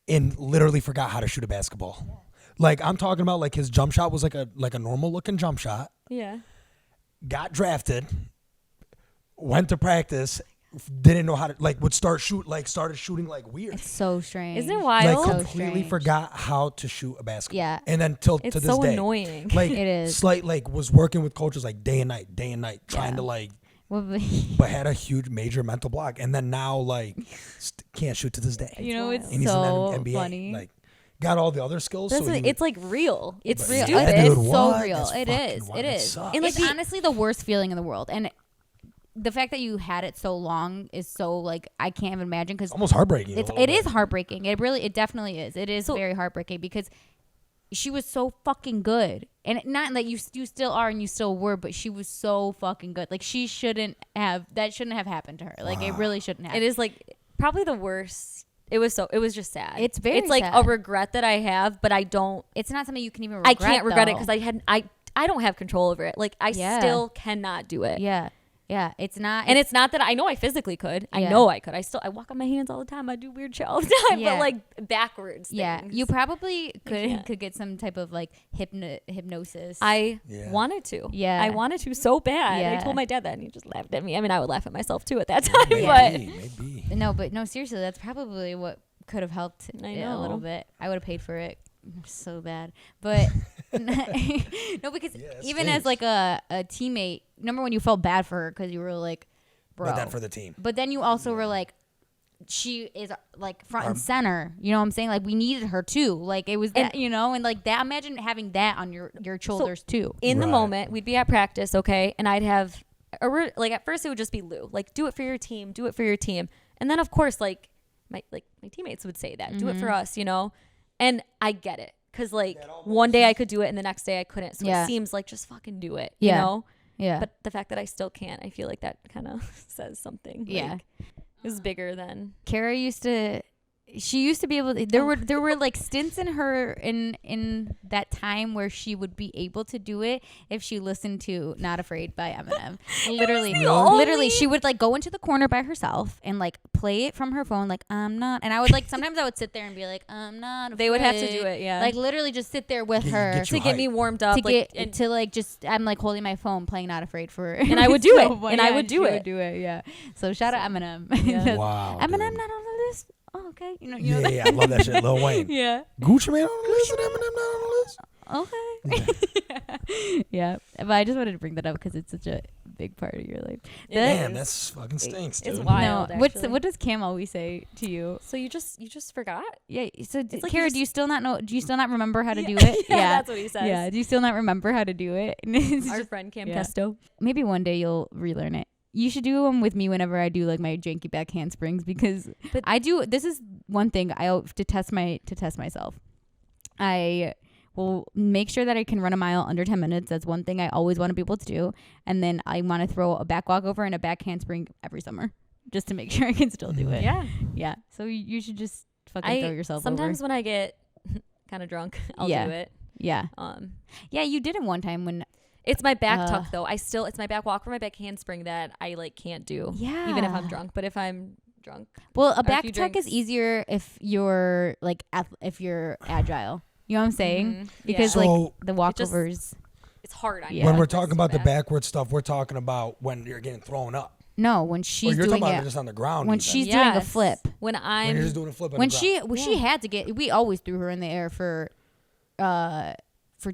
and literally forgot how to shoot a basketball. Like I'm talking about like his jump shot was like a normal looking jump shot. Yeah. Got drafted, went to practice, didn't know how to started shooting like weird. It's so strange. Isn't it Like wild? So completely strange. forgot how to shoot a basketball. Yeah. And then to It's this so day. annoying. Like It is. was working with coaches like day and night, trying Yeah. to like but had a huge major mental block, and then now like can't shoot to this day. You know, it's and he's so in the NBA, funny. like got all the other skills. It's like real. It's real. Yeah, It's dude, so what? real. That's It fucking is. wild. It That is. sucks. And, like, It's honestly the worst feeling in the world, and the fact that you had it so long is so like I can't even imagine because almost heartbreaking. it is heartbreaking. It definitely is. It is very heartbreaking because she was so fucking good, and not that you still are and you still were, but she was so fucking good. Like she shouldn't have happened to her. Like it really shouldn't have. It is like probably the worst. It was just sad. It's very It's like sad. a regret that I have, but I don't. It's not something you can even regret. I can't regret it though. because I don't have control over it. Like I Yeah. still cannot do it. Yeah, it's not. And it's not that I know I physically could. I Yeah. know I could. I walk on my hands all the time. I do weird shit all the time, Yeah. but like backwards. Yeah, things. you probably can't. could get some type of like hypnosis. I Yeah. wanted to. Yeah. I wanted to so bad. Yeah. I told my dad that, and he just laughed at me. I mean, I would laugh at myself too at that time, Maybe. no, seriously, that's probably what could have helped I it a little know. bit. I would have paid for it so bad, but no, because Yeah, it even as stinks. like a teammate, remember when you felt bad for her because you were like, bro, But then for the team. but then you also were like, she is like front and center. You know what I'm saying? Like we needed her too. Like it was that, you know, and like that. Imagine having that on your shoulders too. In the Right. moment, we'd be at practice, okay, and I'd have like at first it would just be Lou, like do it for your team, and then of course like my teammates would say that, do it for us, you know, and I get it because like one day I could do it and the next day I couldn't, so Yeah. it seems like just fucking do it, Yeah. you know. Yeah. But the fact that I still can't, I feel like that kind of says something. Yeah. Like, is bigger than Kara used to be able to, there were like stints in her in that time where she would be able to do it if she listened to Not Afraid by Eminem. Literally she would like go into the corner by herself and like play it from her phone like I'm not, and I would like sometimes I would sit there and be like I'm not afraid. They would have to do it, yeah. Like literally just sit there with her get to you get me hyped. warmed up, to like, get and to like just I'm like holding my phone playing Not Afraid for And I would do it. And I would do she it. would do it, yeah. So shout out Eminem. Yeah. Wow. Eminem dude. not on the list. Oh, okay. You know Yeah, I love that shit. Lil Wayne. yeah. Gucci Mane on the list and Eminem not on the list. Okay. Yeah. But I just wanted to bring that up because it's such a big part of your life. Damn, that's fucking stinks, dude. It's wild. No, actually. what does Cam always say to you? So you just forgot? Yeah. So, like Kara, you do you still not know? Do you still not remember how to do Yeah. it? Yeah, that's what he says. Yeah. Do you still not remember how to do it? It's Our just- friend Cam yeah. Testo. maybe one day you'll relearn it. You should do them with me whenever I do like my janky back handsprings because But- I do. This is one thing to test myself. I will make sure that I can run a mile under 10 minutes. That's one thing I always want to be able to do. And then I want to throw a back walkover and a back handspring every summer just to make sure I can still do it. Yeah. Yeah. So you should just fucking throw yourself sometimes over. when I get kind of drunk, I'll Yeah. do it. Yeah. Um, Yeah. You did it one time when. it's my back tuck though. It's my back walk or my back handspring that I like can't do. Yeah. Even if I'm drunk. But if I'm drunk, Well, a a back few tuck is drinks. easier if you're like if you're agile. You know what I'm saying? Mhm. Because Yeah. like So- the walkovers. it's hard on Yeah. you. When we're This talking is about the back. backward stuff, we're talking about when you're getting thrown up. No, when Or she's you're doing talking about it. just on the ground. When even. she's doing a Yes. flip. When when I'm you're just doing a flip on When the she ground. she had to get. We always threw her in the air for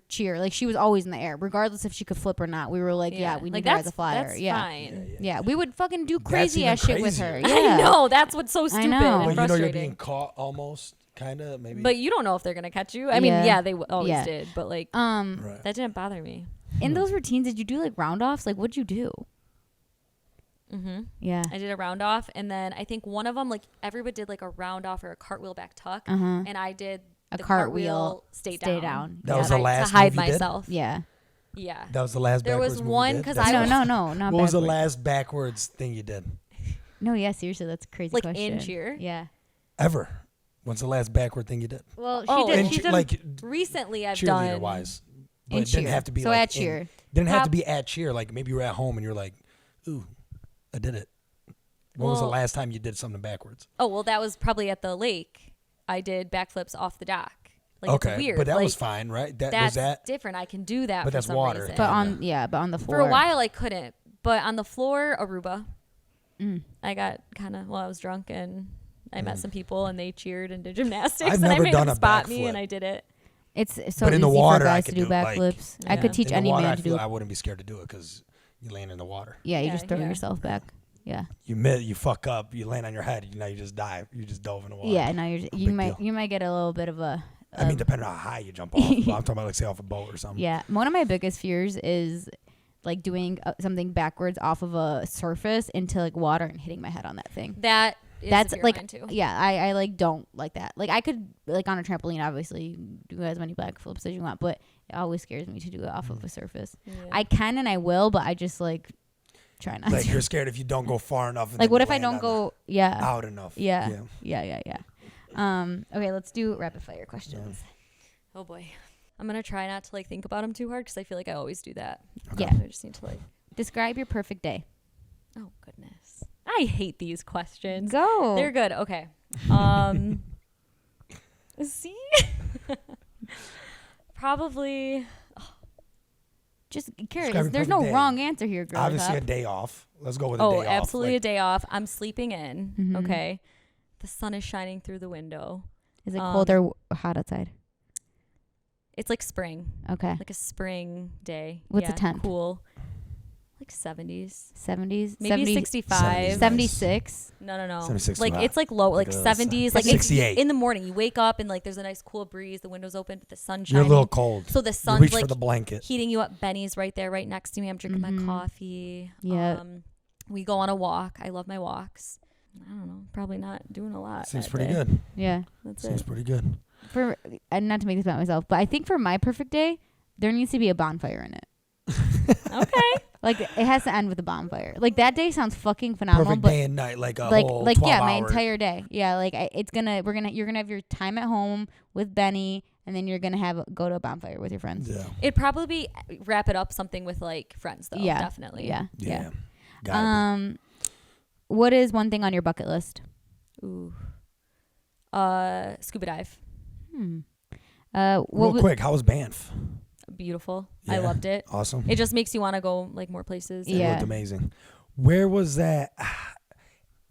cheer. Like she was always in the air, regardless if she could flip or not. We were like, yeah, we like need her as a that's flyer. That's Yeah. fine. Yeah, we would fucking do That's crazy even ass shit with her. crazier. Yeah. I know. That's what's so stupid know. and But you know frustrating. you're being caught almost, kind of, maybe. But you don't know if they're gonna catch you. I mean, Yeah. yeah, they always Yeah. did. But like, Right. that didn't bother me. In those routines, did you do like round offs? Like, what'd you do? Mm-hmm. Yeah. I did a round off, and then I think one of them, like everybody did like a round off or a cartwheel back tuck, Uh-huh. and I did A the cartwheel, stay stay down. down. That Yeah. was the to last hide move you did? myself. Yeah. Yeah. That was the last There was backwards move you one did? 'cause That's I- No, awesome. not What was the backward. last backwards thing you did? No, yeah, seriously, that's a crazy Like question. in cheer? Yeah. Ever? What's the last backward thing you did? Well, she Oh, did. in She's che- done like Recently, I've cheerleader done. wise. But in it didn't cheer. have to be so like at in- cheer. didn't have to Prob- be at cheer. Like maybe you were at home and you're like, ooh, I did it. When was the Well- last time you did something backwards? Oh well, that was probably at the lake. I did backflips off the dock. Like Okay, it's weird. but that like, was fine, right? That That's was that. different. I can do that. But for that's some water. reason. But on the floor. For a while, I couldn't. But on the floor, Aruba. Mm. I got kind of I was drunk and I met some people and they cheered and did gymnastics. I've and I never made done them a spot me backflip. and I did it. It's so But in easy the water, for I guys could to do do it, like- backflips. I Yeah. could teach In the any water, man I to feel do. I wouldn't be scared to do it because You land in the water. Yeah, you Yeah, just throw yeah. yourself back. Yeah. You fuck up. You land on your head. Now you just dive. You just dove in the water. Yeah. Now you big might deal. you might get a little bit of a. I mean, depending on how high you jump off. But I'm talking about like say off a boat or something. Yeah. One of my biggest fears is like doing something backwards off of a surface into like water and hitting my head on that thing. That is That's a fear of like mine too. yeah, I like don't like that. Like I could like on a trampoline obviously do as many backflips as you want, but it always scares me to do it off of a surface. Yeah. I can and I will, but I just like try not Like to. you're scared if you don't go far enough. And Like then what you if I land don't on go out enough? Yeah. Okay, let's do rapid fire questions. Oh boy. I'm gonna try not to like think about them too hard because I feel like I always do that. Okay. Yeah. I just need to like. Describe your perfect day. Oh goodness. I hate these questions. Go. They're good. Okay. See? Probably. Just Describe curious. your There's perfect no day. wrong answer here, girl. Obviously a day off. Let's go with a day off. Absolutely Like, a day off. I'm sleeping in. Mhm. Okay. The sun is shining through the window. Is it cold or hot outside? It's like spring. Okay. Like a spring day. What's the Yeah, temp? Cool. Like 70s. 70s? Maybe 65. 76? No. 76 Like hot. it's like low, like Look at 70s. Like it's 68. in the morning. You wake up and like there's a nice cool breeze. The window's open, but the sun's You're shining. a little cold. So the You sun's reach like for the blanket. heating you up. Benny's right there, right next to me. I'm drinking Mhm. my coffee. Yeah. We go on a walk. I love my walks. I don't know. Probably not doing a lot. Seems that pretty day. good. Yeah. That's Seems it. pretty good. For and not to make this about myself, but I think for my perfect day, there needs to be a bonfire in it. Okay. Like it has to end with a bonfire. Like that day sounds fucking phenomenal. Perfect but day and night, like a like whole like 12 yeah, my hour. entire day. Yeah, like you're gonna have your time at home with Benny, and then you're gonna go to a bonfire with your friends. Yeah. It'd probably be wrap it up something with like friends though. Yeah. Definitely. Yeah. Gotta What is one thing on your bucket list? Ooh. Scuba dive. What Real w- quick, how was Banff? Beautiful. Yeah. I loved it. Awesome. It just makes you want to go like more places. It Yeah. looked amazing. Where was that?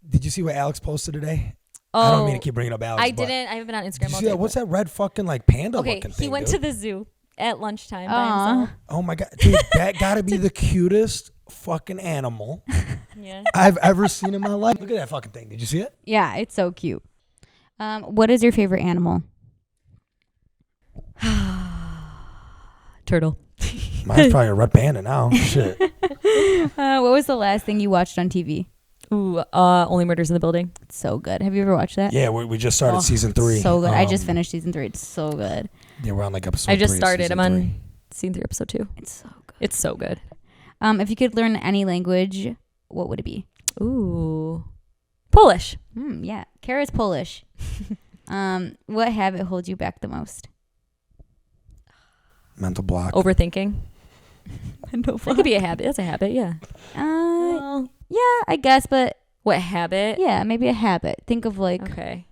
Did you see what Alex posted today? Oh, I don't mean to keep bringing up Alex. I but didn't. I haven't been on Did Instagram you all see day. that? What's but- that red fucking like panda Okay, looking he thing? went dude? to the zoo at lunchtime by Aw. himself. Oh my god, dude, that gotta be the cutest fucking animal Yeah. I've ever seen in my life. Look at that fucking thing. Did you see it? Yeah, it's so cute. What is your favorite animal? Turtle. Mine's probably a red panda now. Shit. What was the last thing you watched on TV? Ooh, Only Murders in the Building. It's so good. Have you ever watched that? Yeah, we just started Oh, season 3. So good. I just finished season 3. It's so good. Yeah, we're on like episode. I just 3 of started. season I'm on 3. scene 3, episode 2. It's so good. It's so good. If you could learn any language, what would it be? Ooh. Polish. Yeah. Kara's Polish. What habit holds you back the most? Mental block. Overthinking. That could be a habit. That's a habit, yeah. Well, Yeah, I guess, but what habit? yeah, maybe a habit. Think of like, Okay.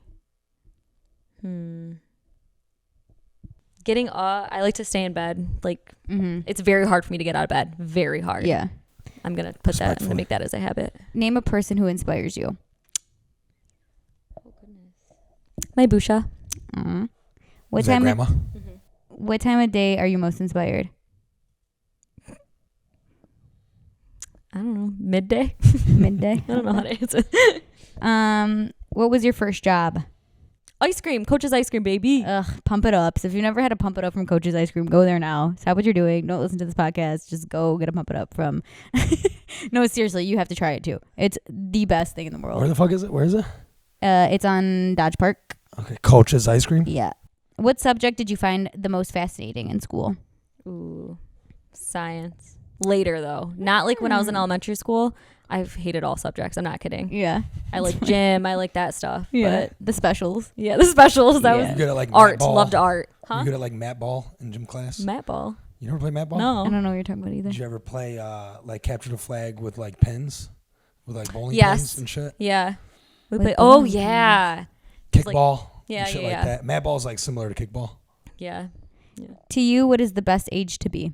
Getting I like to stay in bed. Like it's very hard for me to get out of bed. Very hard. yeah. I'm gonna put that. I'm Respectfully. gonna make that as a habit. Name a person who inspires you. My Busha. What Is that time? grandma? What time of day are you most inspired? I don't know. Midday. Midday. I don't know how to answer. What was your first job? Ice cream. Coach's ice cream, baby. Ugh, Pump It Up. So if you've never had a Pump It Up from Coach's Ice Cream, go there now. Stop what you're doing. Don't listen to this podcast. Just go get a Pump It Up from. No, seriously, you have to try it too. It's the best thing in the world. Where the fuck is it? Where is it? It's on Dodge Park. Okay, Coach's ice cream. Yeah. What subject did you find the most fascinating in school? Ooh, science. Later though, not like when I was in elementary school. I've hated all subjects. I'm not kidding. Yeah. I like gym. I like that stuff. Yeah. But The specials. yeah, the specials. That Yeah. You good at like was art. mat ball? Loved art. You Huh? good at like mat ball in gym class? Mat ball. You never play mat ball? I No. don't know what you're talking about either. Did you ever play like capture the flag with like pins, with like bowling Yes. pins and shit? Yeah. We With play. Oh bowling yeah. It's like- Kickball. Yeah, and shit yeah, like yeah. that. Mat ball is like similar to kickball. Yeah. To you, what is the best age to be?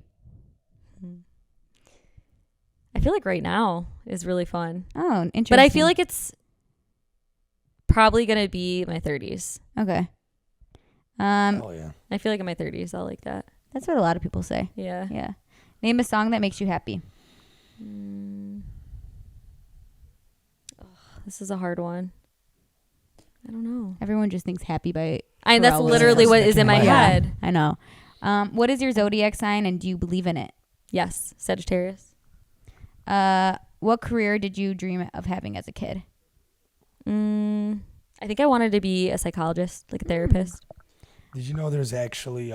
I feel like right now is really fun, Oh, interesting. but I feel like it's probably gonna be my 30s. Okay. Oh yeah. I feel like in my 30s I'll like that. That's what a lot of people say. Yeah. Yeah. Name a song that makes you happy. This is a hard one. I don't know. Everyone just thinks happy by. That's literally what is in my head. I know. What is your zodiac sign, and do you believe in it? Yes, Sagittarius. What career did you dream of having as a kid? I think I wanted to be a psychologist, like a therapist. Did you know there's actually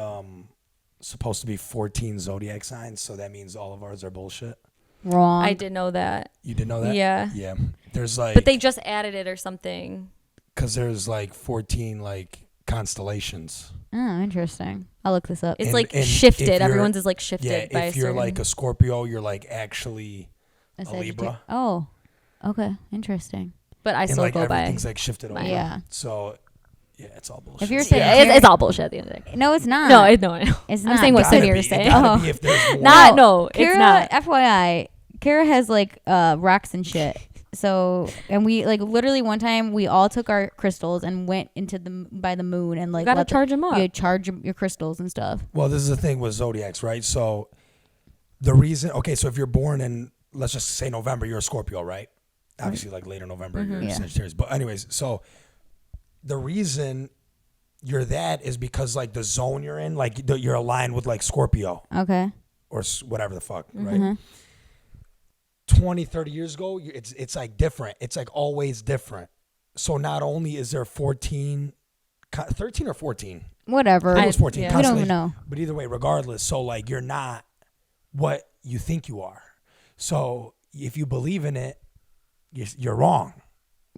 supposed to be 14 zodiac signs, so that means all of ours are bullshit? Wrong. I did know that. You did know that? Yeah. Yeah. There's like, but they just added it or something. Because there's like 14 like constellations. Oh, interesting. I'll look this up. It's like shifted. Everyone's is like shifted. Yeah, by if you're like a Scorpio, you're like actually a Libra. Oh, okay. Interesting. But I still like go by. Everything's like shifted over. Yeah. So, yeah, it's all bullshit. If you're saying it's all bullshit at the end of the day. No, it's not. No, I know. It's I'm not. saying what Gotta Samir be. is It saying. gotta be if there's more. No, Kara, it's not. FYI, Kara has like rocks and shit. So, and we like literally one time we all took our crystals and went into by the moon and like You gotta charge them up. You charge your crystals and stuff. Well, this is the thing with zodiacs, right? So the reason, okay, so if you're born in, let's just say November, you're a Scorpio, right? Obviously, like later November, you're a Sagittarius. But anyways, so the reason you're that is because like the zone you're in, like you're aligned with like Scorpio. Okay. Or whatever the fuck, right? 20, 30 years ago, it's like different. It's like always different. So not only is there 13 or 14. Whatever. I think it was 14. We don't even know. But either way, regardless, so like you're not what you think you are. So if you believe in it, you're wrong.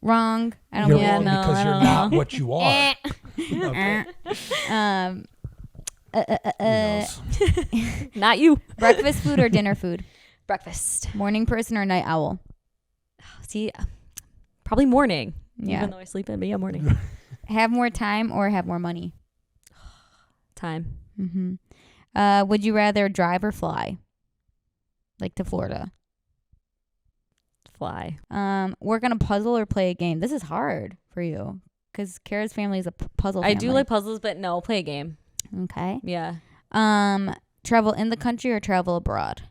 Wrong. I don't You're believe wrong it. because you're not what you are. Okay. Who knows? Not you. Breakfast food or dinner food? Breakfast. Morning person or night owl? See, probably morning. Yeah. Even though I sleep in, but yeah, morning. Have more time or have more money? Time. Mm-hmm. Would you rather drive or fly? Like to Florida? Fly. Work on a puzzle or play a game? This is hard for you because Kara's family is a puzzle family. I do like puzzles, but no, play a game. Okay. Yeah. Travel in the country or travel abroad?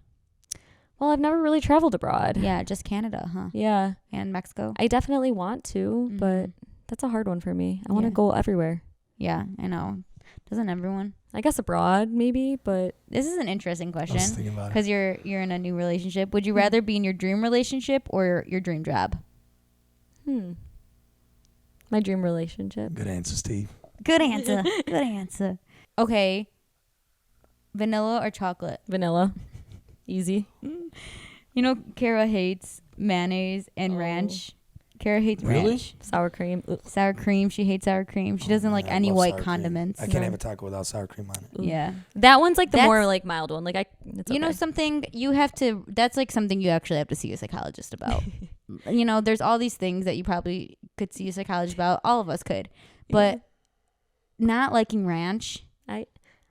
Well, I've never really traveled abroad. Yeah, just Canada, huh? Yeah. And Mexico? I definitely want to, but that's a hard one for me. I want to go everywhere. Yeah, I know. Doesn't everyone? I guess abroad maybe, but this is an interesting question I was thinking about it. because you're in a new relationship. Would you rather be in your dream relationship or your dream job? My dream relationship. Good answer, Steve. Good answer. Good answer. Okay. Vanilla or chocolate? Vanilla. Easy. You know, Kara hates mayonnaise and ranch. Kara hates Really? ranch. Sour cream. Sour cream. She hates sour cream. She doesn't like man, I any love white sour cream. condiments. I can't have a taco without sour cream on it. Yeah. That one's like the That's- more like mild one. Like it's You know okay. something you have to, that's like something you actually have to see a psychologist about. You know, there's all these things that you probably could see a psychologist about. All of us could. But not liking ranch.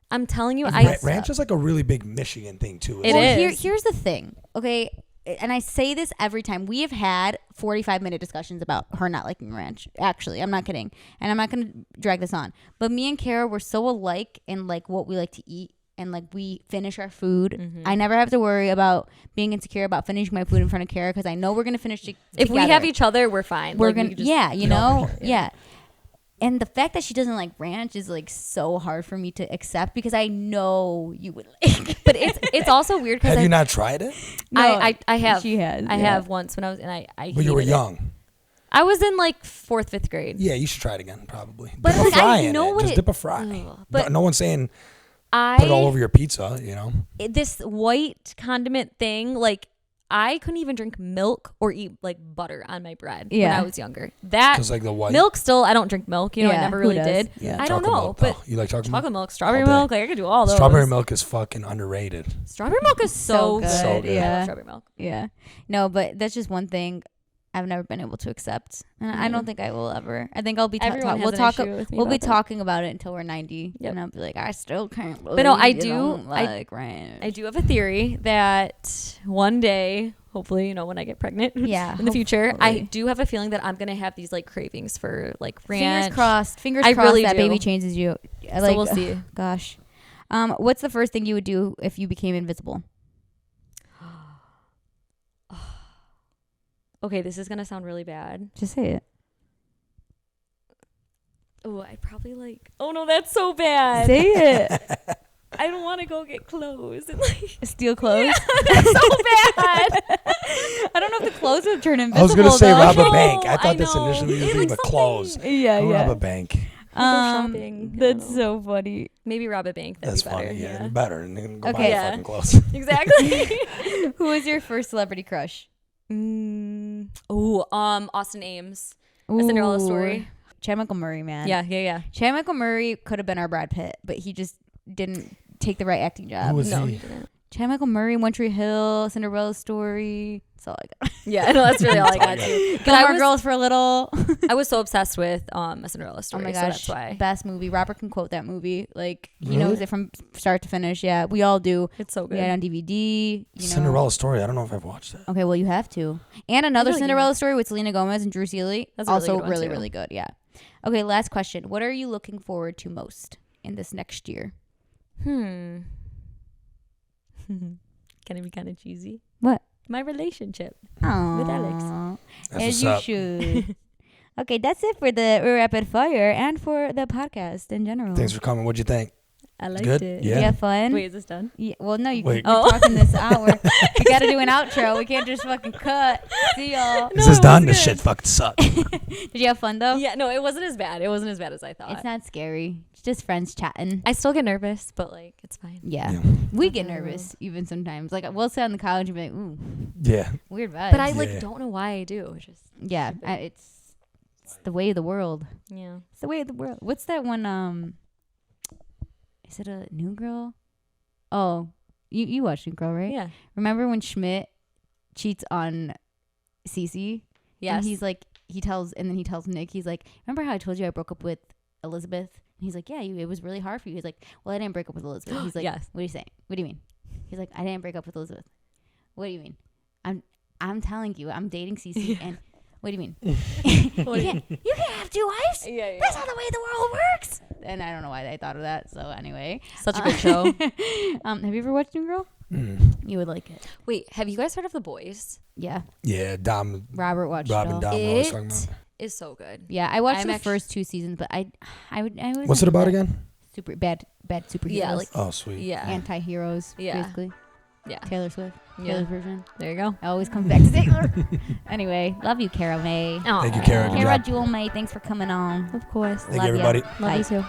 I'm telling you, Ranch is like a really big Michigan thing too. It isn't is. Here's the thing. Okay. And I say this every time. We have had 45-minute discussions about her not liking ranch. Actually, I'm not kidding. And I'm not going to drag this on. But me and Kara were so alike in like what we like to eat. And like we finish our food. I never have to worry about being insecure about finishing my food in front of Kara because I know we're going to finish together. if we have each other, we're fine. We're Like, going we to, just- yeah, you know? Yeah. And the fact that she doesn't like ranch is like so hard for me to accept because I know you would like. But it's also weird because Have you not tried it? I have. She has. I have once when I was, and I But you were hated it. young. I was in like 4th, 5th grade. Yeah, you should try it again, probably. But, dip a like, fry I in know it. what Just it- dip a fry. Ugh. But no one's saying put it all over your pizza, you know? This white condiment thing, like I couldn't even drink milk or eat like butter on my bread when I was younger. That 'Cause, like, the white- milk still, I don't drink milk. You know, I Yeah, never who really does? did. Yeah. I don't Chocolate know, milk, but though. You like chocolate milk? strawberry All day. milk, like I could do all those. Strawberry milk is fucking underrated. Strawberry milk is so good. So good. I Yeah. love strawberry milk. Yeah. No, but that's just one thing I've never been able to accept. And I don't think I will ever. I think I'll be Everyone we'll has an talk issue with me we'll be about that. talking about it until we're 90 Yep. and I'll be like I still can't believe But no, I you do- don't I- like ranch. I do have a theory that one day, hopefully, you know, when I get pregnant, Yeah, in the future, I hopefully. do have a feeling that I'm gonna have these like cravings for like ranch. Fingers crossed. Fingers I crossed really that do. baby changes you. So we'll see. Gosh. What's the first thing you would do if you became invisible? Okay, this is gonna sound really bad. Just say it. Oh, I probably like. Oh no, that's so bad. Say it. I don't want to go get clothes and like Steal clothes. that's so bad. I don't know if the clothes would turn invisible. I was gonna say though. rob a No, bank. I I thought this know. initially was It's thinking like of clothes. Yeah, Don't yeah. rob a bank. Go shopping. I That's don't know. so funny. Maybe rob a bank. That'd That's be better. funny. Yeah, better. And then go Okay. buy Yeah. fucking clothes. Exactly. Who was your first celebrity crush? Austin Ames. A Cinderella Story. Chad Michael Murray, man. Yeah. Chad Michael Murray could have been our Brad Pitt, but he just didn't take the right acting job. Who was No, he? he didn't. Chad Michael Murray, One Tree Hill, Cinderella Story. That's all I got. Yeah, no, that's really all I got too. But Gilmore Girls for a little. I was so obsessed with A Cinderella Oh Story. my So gosh, that's why best movie. Robert can quote that movie. Like he Really? knows it from start to finish. Yeah, we all do. it's so We good. had it on DVD. You know. Cinderella Story. I don't know if I've watched that. Okay, well you have to. And another really Cinderella Story with Selena Gomez and Drew Seeley. That's a really also good one, really too. really good. Yeah. Okay, last question. What are you looking forward to most in this next year? Can it be kind of cheesy? What? My relationship. Aww. With Alex. That's As what's you up. should. Okay, that's it for the Rapid Fire and for the podcast in general. Thanks for coming. What'd you think? I liked Good? it. Yeah. You have fun? Wait, is this done? Yeah, well, no, you Wait. keep talking this hour. We got to do an outro. We can't just fucking cut. See y'all. Is No, this it done? was This good. shit fucking sucked. Did you have fun, though? Yeah, no, it wasn't as bad. It wasn't as bad as I thought. It's not scary. It's just friends chatting. I still get nervous, but like it's fine. Yeah. Yeah. We get nervous even sometimes. Like, we'll sit on the couch and be like, ooh, Yeah. weird vibes. But I Yeah. like don't know why I do. It's just yeah, it's the way of the world. yeah. It's the way of the world. What's that one? Is it a New Girl? Oh, you watched New Girl, right? Yeah. Remember when Schmidt cheats on Cece? Yes. And he's like, he tells Nick, he's like, remember how I told you I broke up with Elizabeth? And he's like, yeah, it was really hard for you. He's like, well, I didn't break up with Elizabeth. He's like, Yes. what are you saying? What do you mean? He's like, I didn't break up with Elizabeth. What do you mean? I'm telling you, I'm dating Cece, and what do you mean? you can't have two wives. yeah. That's not the way the world works. And I don't know why I thought of that. So anyway, Such a good show. have you ever watched New Girl? Mm. You would like it. Wait, have you guys heard of The Boys? Yeah, Yeah. Robin Robert watched it and all. Dom. I was talking about. Is so good. Yeah, I watched I'm the actu- first 2 seasons, but I was. What's it about again? Super bad superheroes. Yeah, like Oh, sweet. yeah. Anti-heroes, Yeah. basically. Yeah. Taylor Swift. Yeah. Taylor's version. There you go. It always comes back to Taylor. Anyway, love you, Kara May. Thank you, Kara. Good Kara job. Jewel May, thanks for coming on. Of course. Thank Love you, ya. everybody. Love Bye. you too.